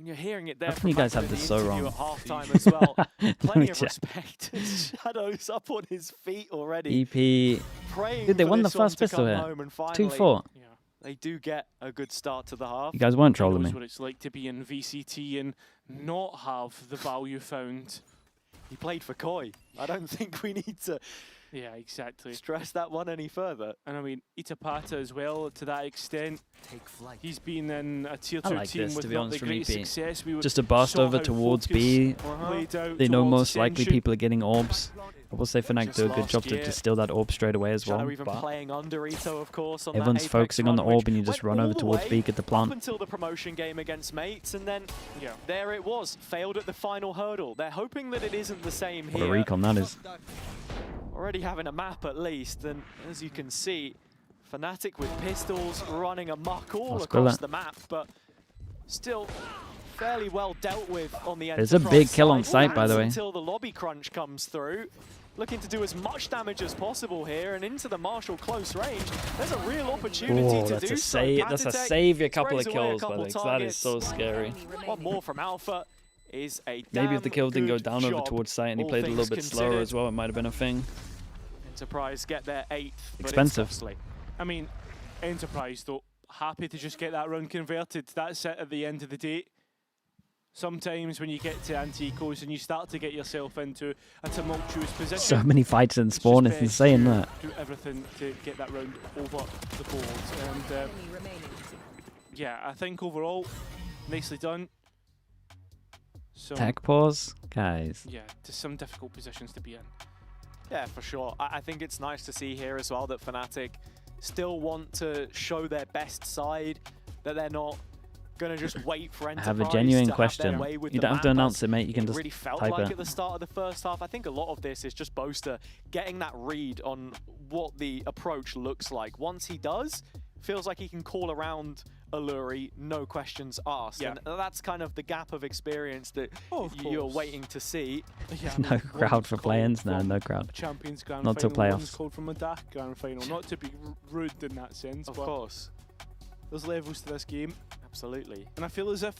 You're hearing it there. How can you guys have this so wrong? At halftime as well. Plenty of check. respect. Shadows up on his feet already. EP. Praying Dude, they for won the this one first to pistol come here. home, and finally 2-4. Yeah. They do get a good start to the half. You guys weren't He trolling knows me. what it's like to be in VCT and not have the value found. He played for Koi. I don't think we need to Yeah, exactly. stress that one any further. And I mean, Itapata as well, to that extent. Take flight. He's been in a tier I 2 like team this, with to be not honest, the from greatest EP. success. We Just a burst saw over how towards focus B. played out They know towards most likely Ascension. people are getting orbs. I will say Fnatic Just do a good last job to year, steal that orb straight away as well. Shadow even But playing under Ito, of course, on everyone's that Apex focusing on the run, orb which and you just went run all over the towards way B, get the up plant. until the promotion game against Mates, and then Yeah. there it was, failed at the final hurdle. They're hoping that it isn't the same What a here. recon that is. Already having a map at least, and as you can see, Fnatic with pistols running amok all I'll across spill the map, but still fairly well dealt with on the There's a Enterprise big kill on side. site, by the way. Until the lobby crunch comes through. Looking to do as much damage as possible here, and into the Marshall close range. There's a real opportunity Oh, to that's do a so. save. That's a Patatech save a couple of sprays away a kills, couple Alex. That is so targets. scary. One more from Alpha is a Maybe if the kill didn't go good down over job, towards site and he all played a little things bit slower considered. as well, it might have been a thing. Enterprise get their 8th, but Expensive. it's costly. I mean, Enterprise, though, happy to just get that round converted. That's it at the end of the day. Sometimes when you get to anti-ecos and you start to get yourself into a tumultuous position. So many fights in spawn, it's just best insane to that. do everything to get that round over the board. And yeah, I think overall, nicely done. So, Tech pause? Guys. yeah, to some difficult positions to be in. Yeah, for sure. I think it's nice to see here as well that Fnatic still want to show their best side, that they're not going to just wait for I Enterprise have a genuine to question. have their way with You the don't have to map, announce as it, mate. You can it just really felt type like it. at the start of the first half. I think a lot of this is just Boaster getting that read on what the approach looks like. Once he does, feels like he can call around Alluri, no questions asked. Yeah. And that's kind of the gap of experience that Oh, of you're course. waiting to see. Yeah, No one crowd for call play-ins? No, from no crowd. a Champions Grand Not till Final, one's playoffs. called from a DAC Grand Final. Not to be rude in that sense, Of but course. there's levels to this game. Absolutely. And I feel as if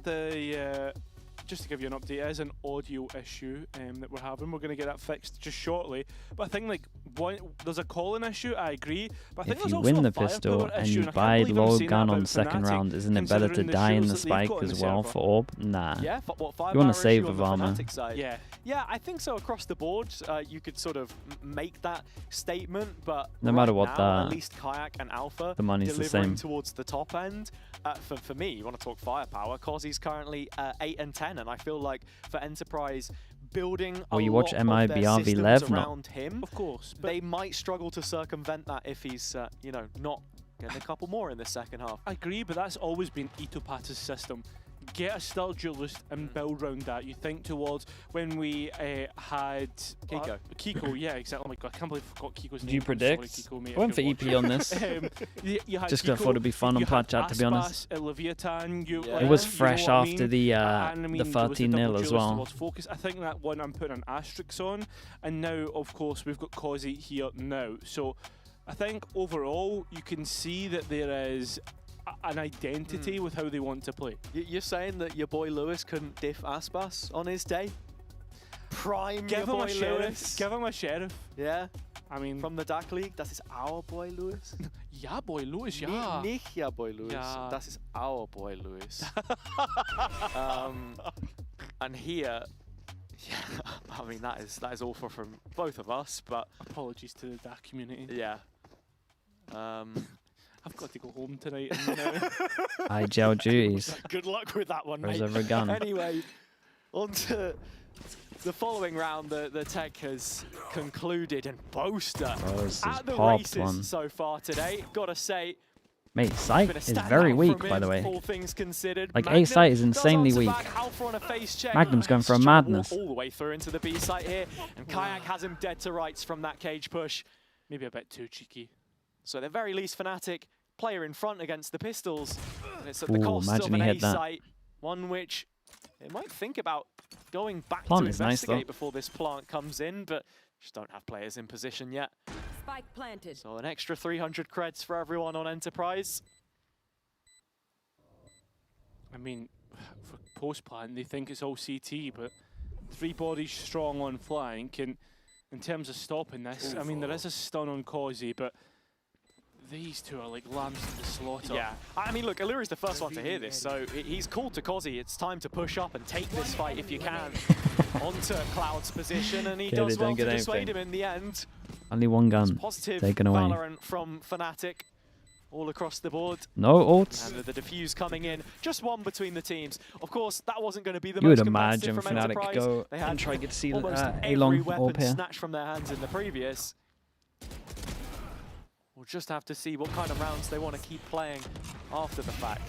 the just to give you an update, it is an audio issue that we're having. We're going to get that fixed just shortly. But I think like there's a calling issue, I agree. But I think If there's you also win a the firepower pistol and issue, you I can't buy believe I'm low saying gun that on about second Fnatic, round, isn't it better to considering the die in shields the that they've spike got in as the well server. for orb? Nah. Yeah, You want to save issue with on the armor. Fnatic side. Yeah, I think so across the board. You could sort of make that statement, but No matter right what now, that- at least Kayak and Alpha the money's the delivering same. towards the top end. For me, you want to talk firepower, Cozzy's currently 8 and 10, and I feel like for Enterprise, building Well, a you lot watch of MI their BRV systems Lev, no? around him, Of course. But they might struggle to circumvent that if he's, you know, not getting a couple more in the second half. I agree, but that's always been Itopa's system. Get a star duelist and build around that. You think towards when we had Kiko. Kiko, yeah, exactly. Oh my god, I can't believe I forgot Kiko's Do name. you I'm predict? sorry, Kiko, mate, I went if for you're EP on this. you had Just 'cause I Kiko, thought it'd be fun on you had Plat Chat, to be honest. Aspas, Leviathan, you, Yeah. like, It was you know fresh what I after mean? the And I mean, there was the 13-0 double as duelist well. towards Focus. I think that one I'm putting an asterisk on, and now of course we've got Cozzy here now. So I think overall you can see that there is an identity with how they want to play. You're saying that your boy Lewis couldn't diff Aspas on his day? Prime Give your him boy a sheriff. Lewis. Give him a sheriff. Yeah, I mean, from the DAC League, das ist our boy Lewis. ja, boy, Lewis, ja. Nicht your boy Lewis, Ja. das ist our boy Lewis. And here, yeah, I mean that is awful from both of us, but Apologies to that community. yeah. I've got to go home tonight. And, I jail duties. Good luck with that one, Where's mate. every gun? Anyway, on to the following round. The tech has concluded, and Boaster Bro, this is at the popped races one. so far today. Gotta say, Mate, been sight a is standout very weak, from by him, the way. all things considered. Like, A Magnum site is does insanely answer weak. back. Alpha on a face check. Magnum's going for a He's trying to walk madness. all the way through into the B site here, and Kayak has him dead to rights from that cage push. maybe a bit too cheeky. So at the very least, Fnatic, player in front against the Pistols. And it's at the Ooh, cost of imagine an he A hit that. site, one which it might think about going back Plant to is nice, investigate though. before this plant comes in, but just don't have players in position yet. Spike planted. So an extra 300 creds for everyone on Enterprise. I mean, for post-plant, they think it's all CT, but 3 bodies strong on flank, and in terms of stopping this, I mean, there is a stun on Cozzy, but these two are like lambs to the slaughter. Yeah, I mean, look, Allure is the first one to hear this, so he's called to Cozzy. It's time to push up and take this fight if you can onto Cloud's position, and he Okay, does they well don't to get dissuade anything. him in the end. Only one gun. Positive Taken away. VALORANT from Fnatic all across the board. No ults. And with the defuse coming in, just one between the teams. Of course, that wasn't going to be the You would most competitive imagine from Fnatic Enterprise. go They had and try to get sealed almost every A-long orb weapon here. snatched from their hands in the previous. We'll just have to see what kind of rounds they want to keep playing after the fact.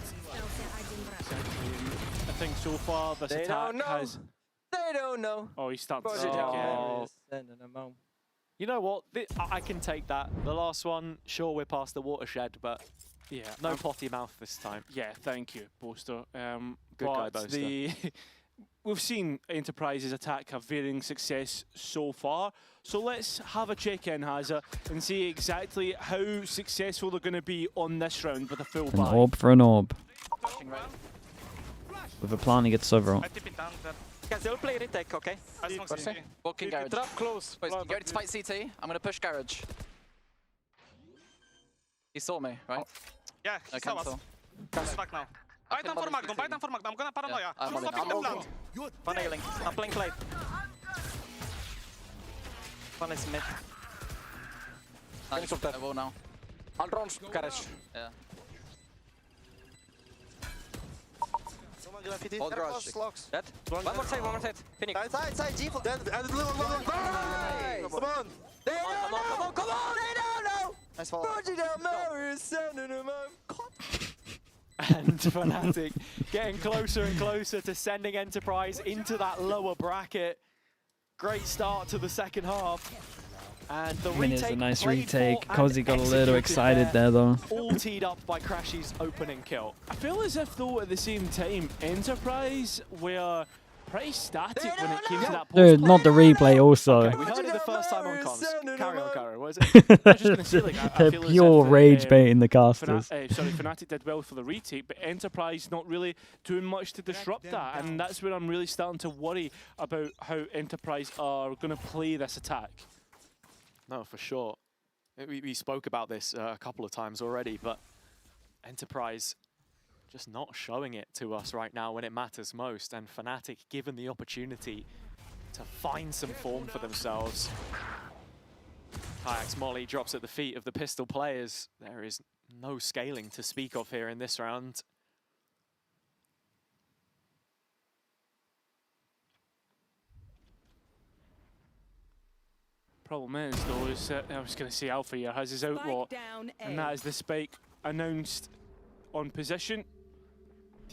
I think so far this They attack don't know. has... They don't know. Oh, he's starting to Body stick Oh. it. Sending them home. You know what? I can take that. The last one, sure, we're past the watershed, but Yeah, no potty mouth this time. yeah, thank you, Boaster. Good guy, But Boaster. we've seen Enterprise's attack have varying success so far. So let's have a check-in, Hazza, and see exactly how successful they're going to be on this round with a full An buy. orb for an orb. With a plant, he gets several. I tip it down there. Guys, they'll play retake, okay? I smoke What's CT. Walking garage. Trap close. Wait, you ready to fight CT? I'm gonna push garage. He saw me, right? Yeah, I he saw us. cancel. He's back now. Buy down for Magnum, buy down for Magnum. I'm gonna paranoia. I'm Shoot on stop it. in the plant. One healing. I'm playing plate. One is mid. I will now. I'll drone garage. Yeah. Graffiti. Hold garage. Locks. Dead. One more side. Phoenix. Side, G. Then, and blue, come on. Come on, come on! They don't know. Nice follow. And Fnatic getting closer and closer to sending Enterprise into that lower bracket. Great start to the second half. And the I mean, it's retake a nice played retake. for and Cozzy got a little executed excited there, though. All teed up by Crashy's opening kill. I feel as if, though, at the same time, Enterprise were pretty static when it came to that post. Dude, not the replay also. Okay, we heard it the first time on cons. Carry on, Carry. What is it? I was just going to say, like, I They're feel as pure if, rage baiting the casters. Fnatic did well for the retake, but Enterprise not really doing much to disrupt that, and that's where I'm really starting to worry about how Enterprise are going to play this attack. No, for sure. We spoke about this a couple of times already, but Enterprise just not showing it to us right now when it matters most, and Fnatic given the opportunity to find some form for themselves. Kayak's molly drops at the feet of the pistol players. There is no scaling to speak of here in this round. Problem is, though, is I was going to say Alpha here has his outlaw, and that is the spike announced on position.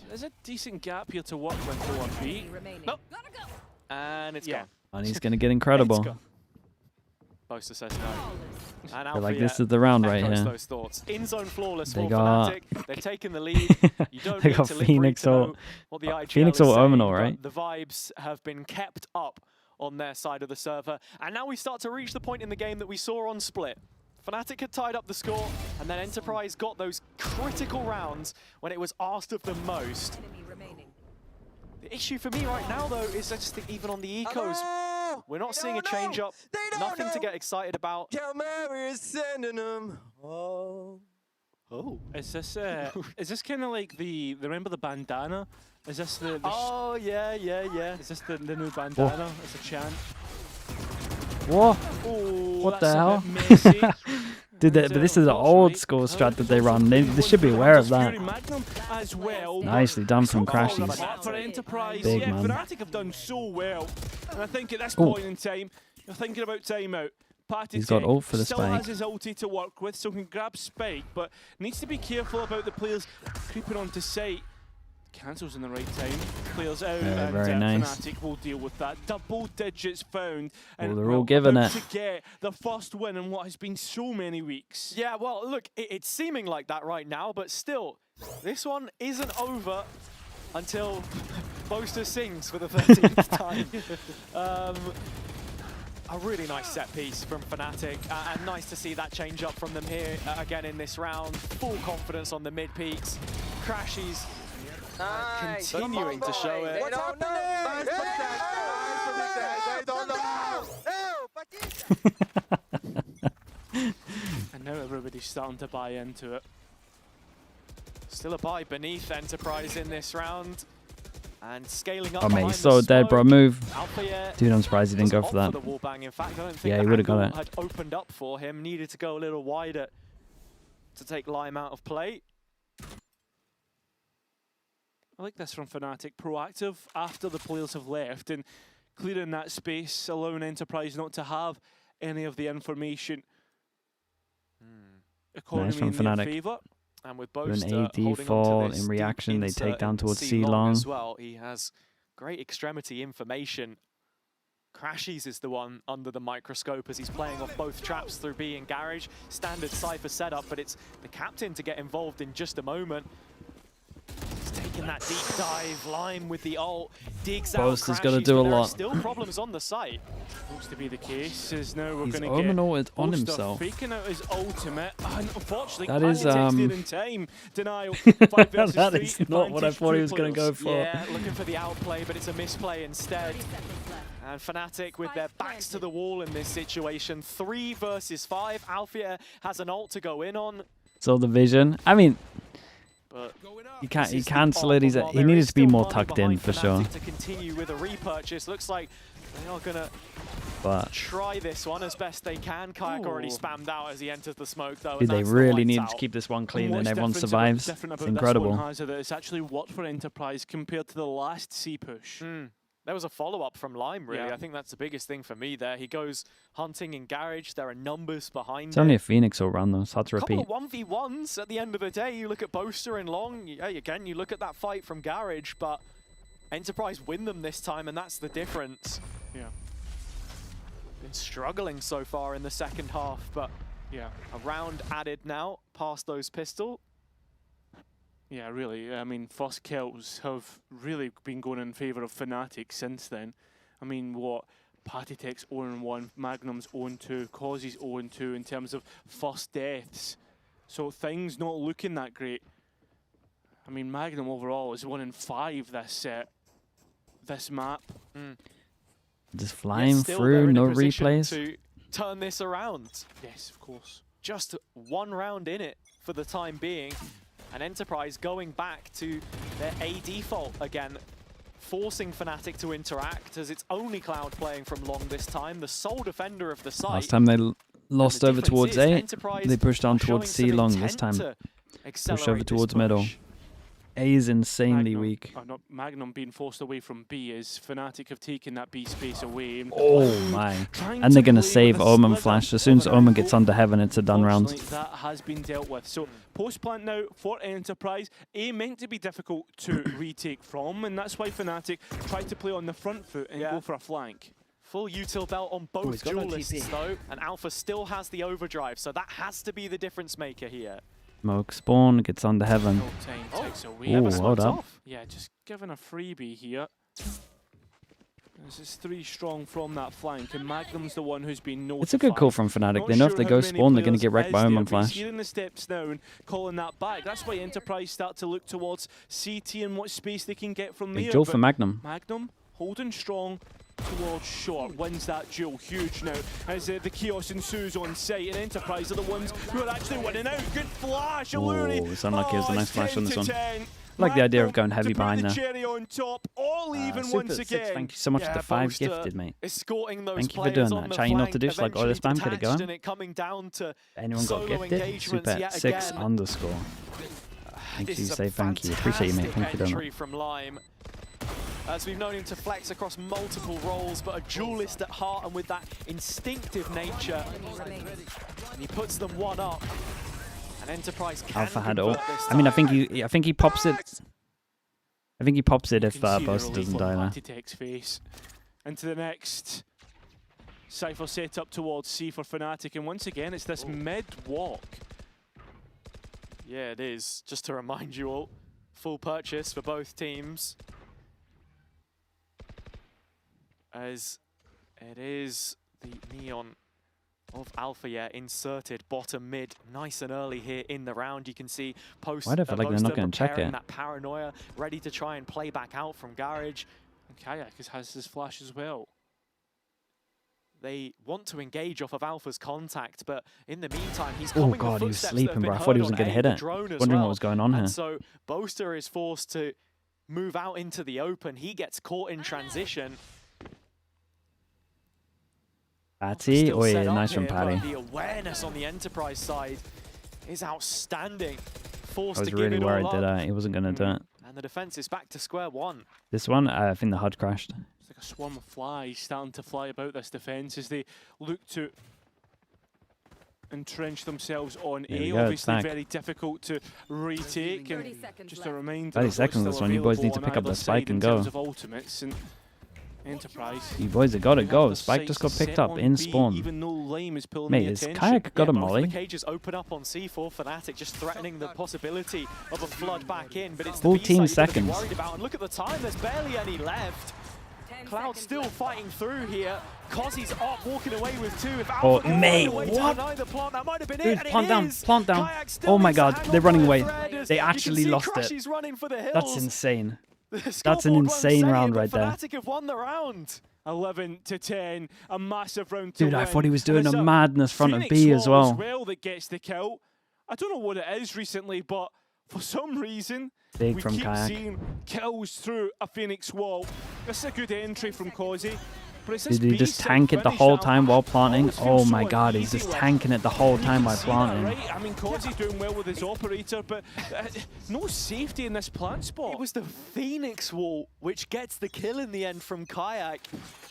There's a decent gap here to work with for 1B. Nope. And it's gone. And he's going to get incredible. Boaster says no. And I feel like this is the round right here. Those thoughts. In zone flawless They for got Fnatic. They're taking the lead. You don't they need got to Phoenix or what the IGL Phoenix is or saying, Omenal, but right? The vibes have been kept up on their side of the server. And now we start to reach the point in the game that we saw on Split. Fnatic had tied up the score, and then Enterprise got those critical rounds when it was asked of them most. The issue for me right now, though, is I just think even on the ecos, we're not seeing a change up. Nothing to get excited about. We're sending them. Oh. Is this kind of like the remember the bandana? Is this the oh yeah. Is this the new bandana? It's a chant. What? Oh, What the that's a hell? bit messy. Dude, but this is an old school strat that they run. They should be aware of that. Magnum as well. Nicely done from Crashies. For Enterprise, Big yeah, man. Fnatic have done so well. And I think at this point in time, you're thinking about timeout. He's got ult for the still spike. has his ulti to work with, so can grab spike, but needs to be careful about the players creeping onto site. Cancels in the right time, clears out, and very nice. Fnatic will deal with that. Double digits found, and they're all giving about it. to get the first win in what has been so many weeks. Yeah, well, look, it's seeming like that right now, but still, this one isn't over until Boaster sings for the 13th time. A really nice set piece from Fnatic, and nice to see that change up from them here again in this round. Full confidence on the mid peaks. Crashies continuing to show it. What's happening? They don't know. And now everybody's starting to buy into it. Still a buy beneath Enterprise in this round. And scaling up. Oh mate, he's so dead, bro. Move. Alpha, Dude, I'm surprised he didn't go for that. the wall bang. In fact, I don't think Yeah, he the would have got angle it. had opened up for him. Needed to go a little wider to take Lime out of play. I like this from Fnatic, proactive after the players have left and clearing that space, allowing Enterprise not to have any of the information. Economy from in their Fnatic. And favour. with An Boaster AD holding fall onto this in reaction, they deep take down insert towards C C-long. as well. He has great extremity information. Crashies is the one under the microscope as he's playing off both traps through B and Garage. Standard Cypher setup, but it's the captain to get involved in just a moment. He's taking that deep dive, Lime with the ult, digs out Boaster's gotta Crashies, do but a there are lot. still problems on the site. Looks to be the case, is now we're He's going to get Omenal on Boaster himself. faking out his ultimate, and unfortunately, That is, takes there in time. Denial, 5 versus That 3, is not what I advantage thought he to was going to go players. for. Yeah, looking for the outplay, but it's a misplay instead. And Fnatic with their backs to the wall in this situation. 3 versus 5. Alfia has an ult to go in on. So the vision. I mean, But he can't. this He is the cancel it. bottom. While He there needed is to be still more money tucked in behind for sure. Fnatic to continue with a repurchase. Looks like they are going to But try this one as best they can. Kayak already Ooh. spammed out as he enters the smoke, though. dude, and they that's the really lights needed out. to keep this one clean, And and what's everyone different survives. different It's about incredible. This one, Hazard, that it's actually worked for Enterprise compared to the last C push. There was a follow-up from Lime, really. Yeah. I think that's the biggest thing for me there. He goes hunting in Garage. There are numbers behind It's only it. a Phoenix will run though, so I had to Couple repeat. of 1v1s at the end of the day. You look at Boaster and Long. Again, you look at that fight from Garage, but Enterprise win them this time, and that's the difference. Yeah. Been struggling so far in the second half, but Yeah. a round added now past those pistol. Yeah, really. I mean, first kills have really been going in favour of Fnatic since then. I mean, what? Patitech's 0-1, Magnum's 0-2, Causey's 0-2 in terms of first deaths. So things not looking that great. I mean, Magnum overall is 1-5 this map. Just flying through, no replays. To turn this around. Yes, of course. Just one round in it for the time being. And Enterprise going back to their A default again, forcing Fnatic to interact as it's only Cloud playing from long this time, the sole defender of the site. Last time they lost over towards A, they pushed on towards C long this time. Pushed over towards middle. A is insanely weak. Magnum being forced away from B as Fnatic have taken that B space away. Oh my. And they're going to save Omen Flash. As soon as Omen gets under heaven, it's a done round. That has been dealt with. So post-plant now for Enterprise. A meant to be difficult to retake from, and that's why Fnatic tried to play on the front foot and go for a flank. Full util belt on both duelists though, and Alpha still has the overdrive, so that has to be the difference maker here. Smoke spawn, gets under heaven. Ooh, hold up. Yeah, just giving a freebie here. This is 3 strong from that flank, and Magnum's the one who's been notified. It's a good call from Fnatic. They know if they go spawn, they're going to get wrecked by Omen Flash. Hearing the steps now and calling that back. That's why Enterprise start to look towards CT and what space they can get from there. Big duel for Magnum. Magnum holding strong towards short, wins that duel huge now as the chaos ensues on site, and Enterprise are the ones who are actually winning out. Good flash, Alluri. Oh, it's unlucky. It was a nice flash on this one. I like the idea of going heavy behind there. Cherry on top, all even once again. Thank you so much for the 5 gifted, mate. Escorting those Thank you for doing that. Chat you not to do, so like all the spam could it go? Anyone got gifted? Super 6_. Thank you, say thank you. Appreciate you, mate. Thank you very much. From Lime. As we've known him to flex across multiple roles, but a duelist at heart and with that instinctive nature. And he puts them one up. And Enterprise can Alpha had all. I mean, I think he pops it. I think he pops it if Boast doesn't die now. Face. Into the next. Cypher set up towards C for Fnatic, and once again it's this mid walk. Yeah, it is. Just to remind you all, full purchase for both teams. As it is the Neon of Alpha, yeah, inserted bottom mid, nice and early here in the round. You can see post. Why do I feel like they're not going to check it? That paranoia, ready to try and play back out from Garage. And Kayak has his flash as well. They want to engage off of Alpha's contact, but in the meantime, he's coming. Oh god, he was sleeping, bro. I thought he wasn't going to hit it. Wondering what was going on here. So Boaster is forced to move out into the open. He gets caught in transition. Patty, oh yeah, nice from Patty. The awareness on the Enterprise side is outstanding. Forced I was to really give it worried all that up. he wasn't going to do it. And the defense is back to square one. This one, I think the HUD crashed. It's like a swarm of flies starting to fly about this defense as they look to entrench themselves on A. Obviously very difficult to retake. And just a reminder, 30 seconds this one. You boys need to pick up the spike and go. Ultimates and Enterprise. You boys have got to go. Spike just got picked up in spawn. Mate, has Kayak got a molly? The cages open up on C4. Fnatic just threatening the possibility of a flood back in, but it's the 14 seconds. worried about. And look at the time. There's barely any left. Cloud still fighting through here. Causey's up, walking away with 2. If oh, mate, what? Plant, that might have been Dude, it, plant down, plant down. Oh my god, they're running away. They actually lost it. That's insane. That's an insane round right there. Fnatic have won the round. 11-10, a massive round. Dude, I thought he was doing a madness front of B as well. That gets the kill. I don't know what it is recently, but for some reason, we keep seeing kills through a Phoenix wall. This is a good entry from Causey. Did he just tank it the whole time while planting? Oh my god, he's just tanking it the whole time while planting. Right? I mean, Causey doing well with his operator, but no safety in this plant spot. It was the Phoenix wall which gets the kill in the end from Kayak.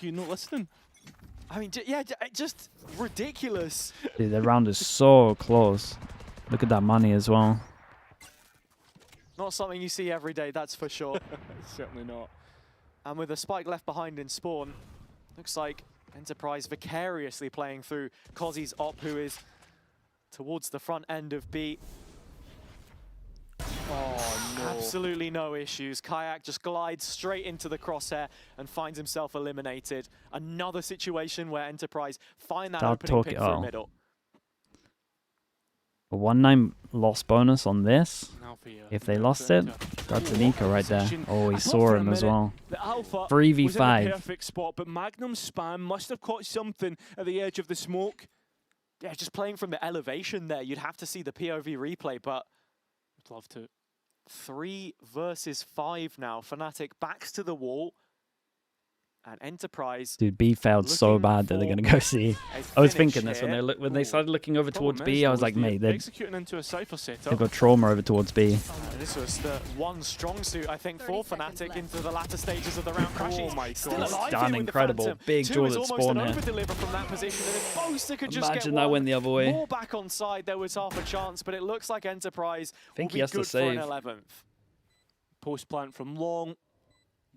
You're not listening? I mean, yeah, just ridiculous. Dude, the round is so close. Look at that money as well. Not something you see every day, that's for sure. Certainly not. And with a spike left behind in spawn, looks like Enterprise vicariously playing through Causey's op, who is towards the front end of B. Oh Absolutely no issues. Kayak just glides straight into the crosshair and finds himself eliminated. Another situation where Enterprise find that opening pick through middle. A 1-9 loss bonus on this. If they lost it, that's an eco right there. Oh, he saw him as well. 3v5. Perfect spot, but Magnum spam must have caught something at the edge of the smoke. Yeah, just playing from the elevation there. You'd have to see the POV replay, but I'd love to. 3 versus 5 now. Fnatic backs to the wall. And Enterprise. Dude, B failed so bad that they're going to go C. I was thinking this when they started looking over towards B. I was like, mate, they're executing into a cypher setup. They've got trauma over towards B. This was the one strong suit, I think, for Fnatic into the latter stages of the round. Crashes. Oh my God. Done, incredible. Big jaw at spawn here. From that position, and if Boaster could just Imagine get that went the other way. More back on side, there was half a chance, but it looks like Enterprise will be he has good to save. For an 11th. Post plant from long.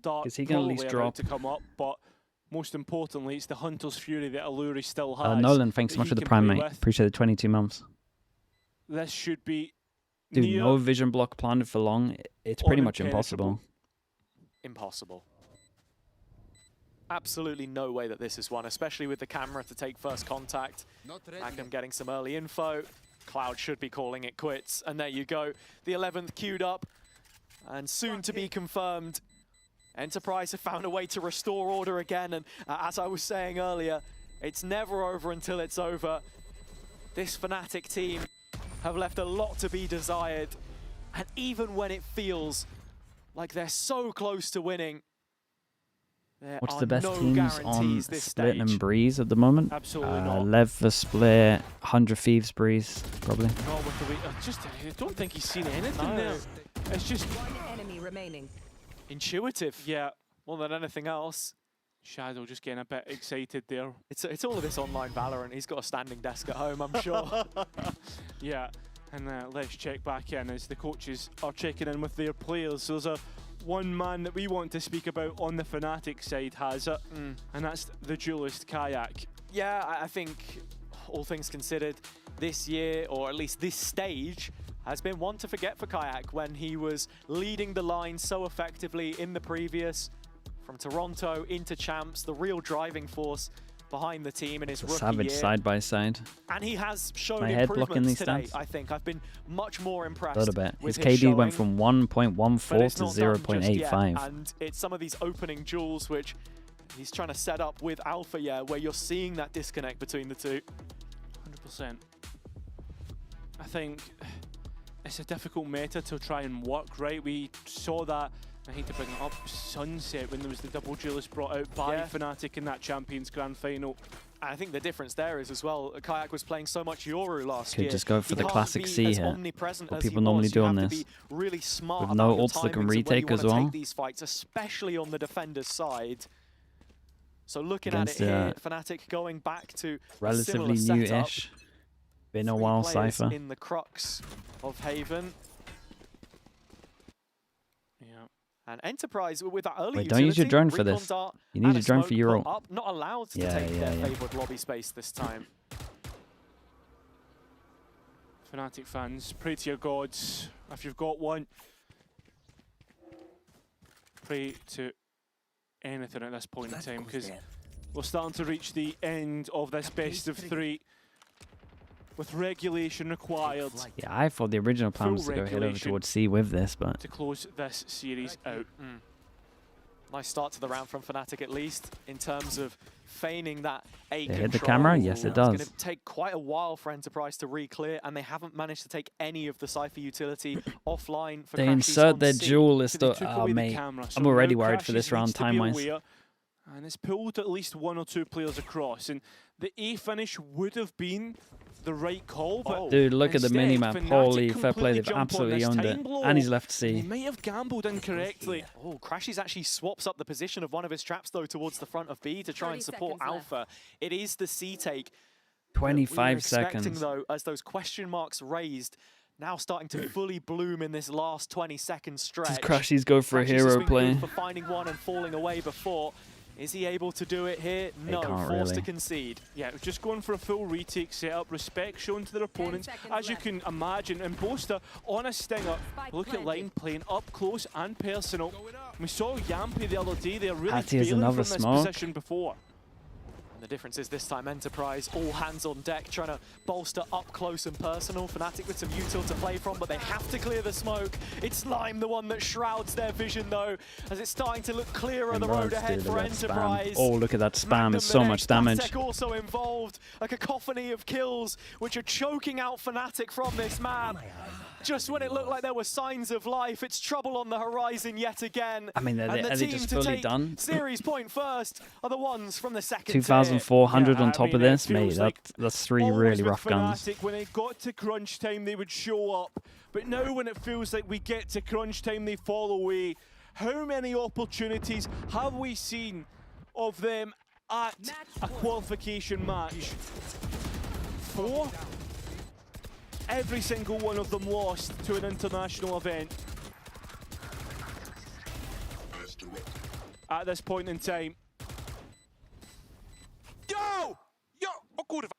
Dark is he going to at least drop to come up, but most importantly, it's the Hunter's Fury that Alluri still has. Nolan, thanks so much for the prime, mate. Appreciate the 22 months. This should be... Dude, no vision block planted for long. It's pretty much impossible. Impossible. Absolutely no way that this is one, especially with the camera to take first contact. Magnum getting some early info. Cloud should be calling it quits. And there you go. The 11th queued up and soon to be confirmed. Enterprise have found a way to restore order again, and as I was saying earlier, it's never over until it's over. This Fnatic team have left a lot to be desired, and even when it feels like they're so close to winning, what's the best teams on Split and stage. Breeze at the moment? Absolutely not. Lev for Split, 100 Thieves Breeze, probably. Not with the I don't think he's seen anything there. It's just... One enemy remaining. Intuitive, yeah, more than anything else. Shadow just getting a bit excited there. It's all of this online Valorant. He's got a standing desk at home, I'm sure. Yeah, and let's check back in as the coaches are checking in with their players. So there's a one man that we want to speak about on the Fnatic side has it, and that's the duelist Kayak. Yeah, I think all things considered, this year, or at least this stage, has been one to forget for Kayak when he was leading the line so effectively in the previous, from Toronto into Champs, the real driving force behind the team in his rookie savage year. side by side. And he has shown my head blocking improvements these today, stats? I think. I've been much more impressed. A little bit. With His his KD showing, went from 1.14 to 0.85. And it's some of these opening duels which he's trying to set up with Alpha, where you're seeing that disconnect between the two. 100%. I think it's a difficult meta to try and work, right? We saw that, I hate to bring it up, Sunset, when there was the double duelist brought out by Fnatic in that Champions Grand Final. And I think the difference there is as well, Kayak was playing so much Yoru last year. Could just go for the classic C here. What people normally do on this. Really smart with no ults that can retake as well. Take these fights, especially on the defender's side. So looking at it here, Fnatic going back to relatively new-ish. Been a while, Cypher. In the crux of Haven. Yeah. And Enterprise with that early Wait, don't use your drone for this. You need a drone for your ult. Not allowed to take their favoured lobby space this time. Fnatic fans, pray to your gods. If you've got one, pray to anything at this point in time, because we're starting to reach the end of this best of 3. With regulation required. Yeah, I thought the original plan was to go head over towards C with this, but... to close this series out. Nice start to the round from Fnatic at least, in terms of feigning that A control. Hit the camera? Yes, it does. It's going to take quite a while for Enterprise to re-clear, and they haven't managed to take any of the Cypher utility offline for They insert their duelist. Oh, mate. I'm already worried for this round time-wise. And it's pulled at least 1 or 2 players across, and the A finish would have been the right call, but dude, look at the mini-map. Fnatic Holy fair play, they've jump on absolutely this owned it. And he's left C. He might have gambled incorrectly. Oh, Crashies actually swaps up the position of one of his traps, though, towards the front of B to try and support Alpha. It is the C take. 25 expecting, seconds. though, as those question marks raised, now starting to fully bloom in this last 20-second stretch. Does Crashies go for a hero play? For finding one and falling away before. Is he able to do it here? No, forced to concede. Yeah, just going for a full retake setup, respect shown to their opponents. As you can imagine, and Boaster on a stinger. Look at Line playing up close and personal. We saw Yampi the other day, they're really feeling from this position before. The difference is this time Enterprise, all hands on deck, trying to bolster up close and personal. Fnatic with some util to play from, but they have to clear the smoke. It's Lime, the one that shrouds their vision, though, as it's starting to look clearer the road ahead for Enterprise. Oh, look at that spam, it's so much damage. Fnatic also involved, a cacophony of kills, which are choking out Fnatic from this map. Just when it looked like there were signs of life, it's trouble on the horizon yet again. I mean, are they just fully done? Series point first are the ones from the second 2,400 on top of this, mate. That's 3 really rough guns. When it got to crunch time, they would show up. But now when it feels like we get to crunch time, they fall away. How many opportunities have we seen of them at a qualification match? 4? Every single one of them lost to an international event. At this point in time. Yo! Yo! O kurwa!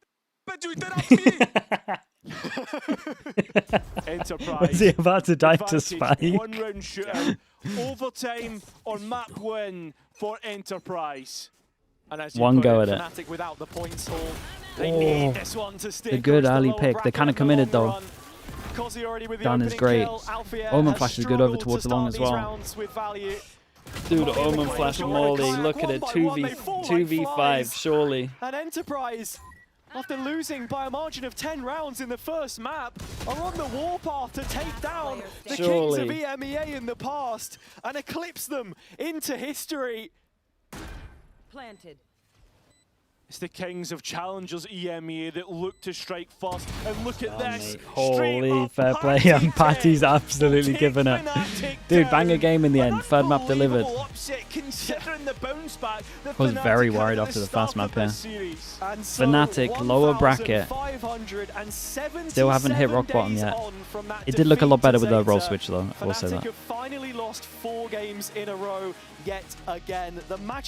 Będzie interakcji! Enterprise. Was he about to dive to Spike? 1 round shootout. Overtime on map win for Enterprise. And as One go at it. Fnatic without the points haul. They need this one to stick. The good early pick. They're kind of committed though. Done is great. Omen Flash is good over towards the long as well. Dude, Omen Flash Molly, look at it, 2v5, surely. And Enterprise, after losing by a margin of 10 rounds in the first map, are on the warpath to take down the Kings of EMEA in the past and eclipse them into history. Planted. It's the Kings of Challengers EMEA that look to strike first. And look at this. Mate, holy fair play. And Patty's absolutely given it. Dude, banger game in the end. Third map delivered. I was very worried after the first map here. Fnatic, lower bracket. Still haven't hit rock bottom yet. It did look a lot better with the roll switch though, I will say that. Fnatic have finally lost 4 games in a row yet again. The magic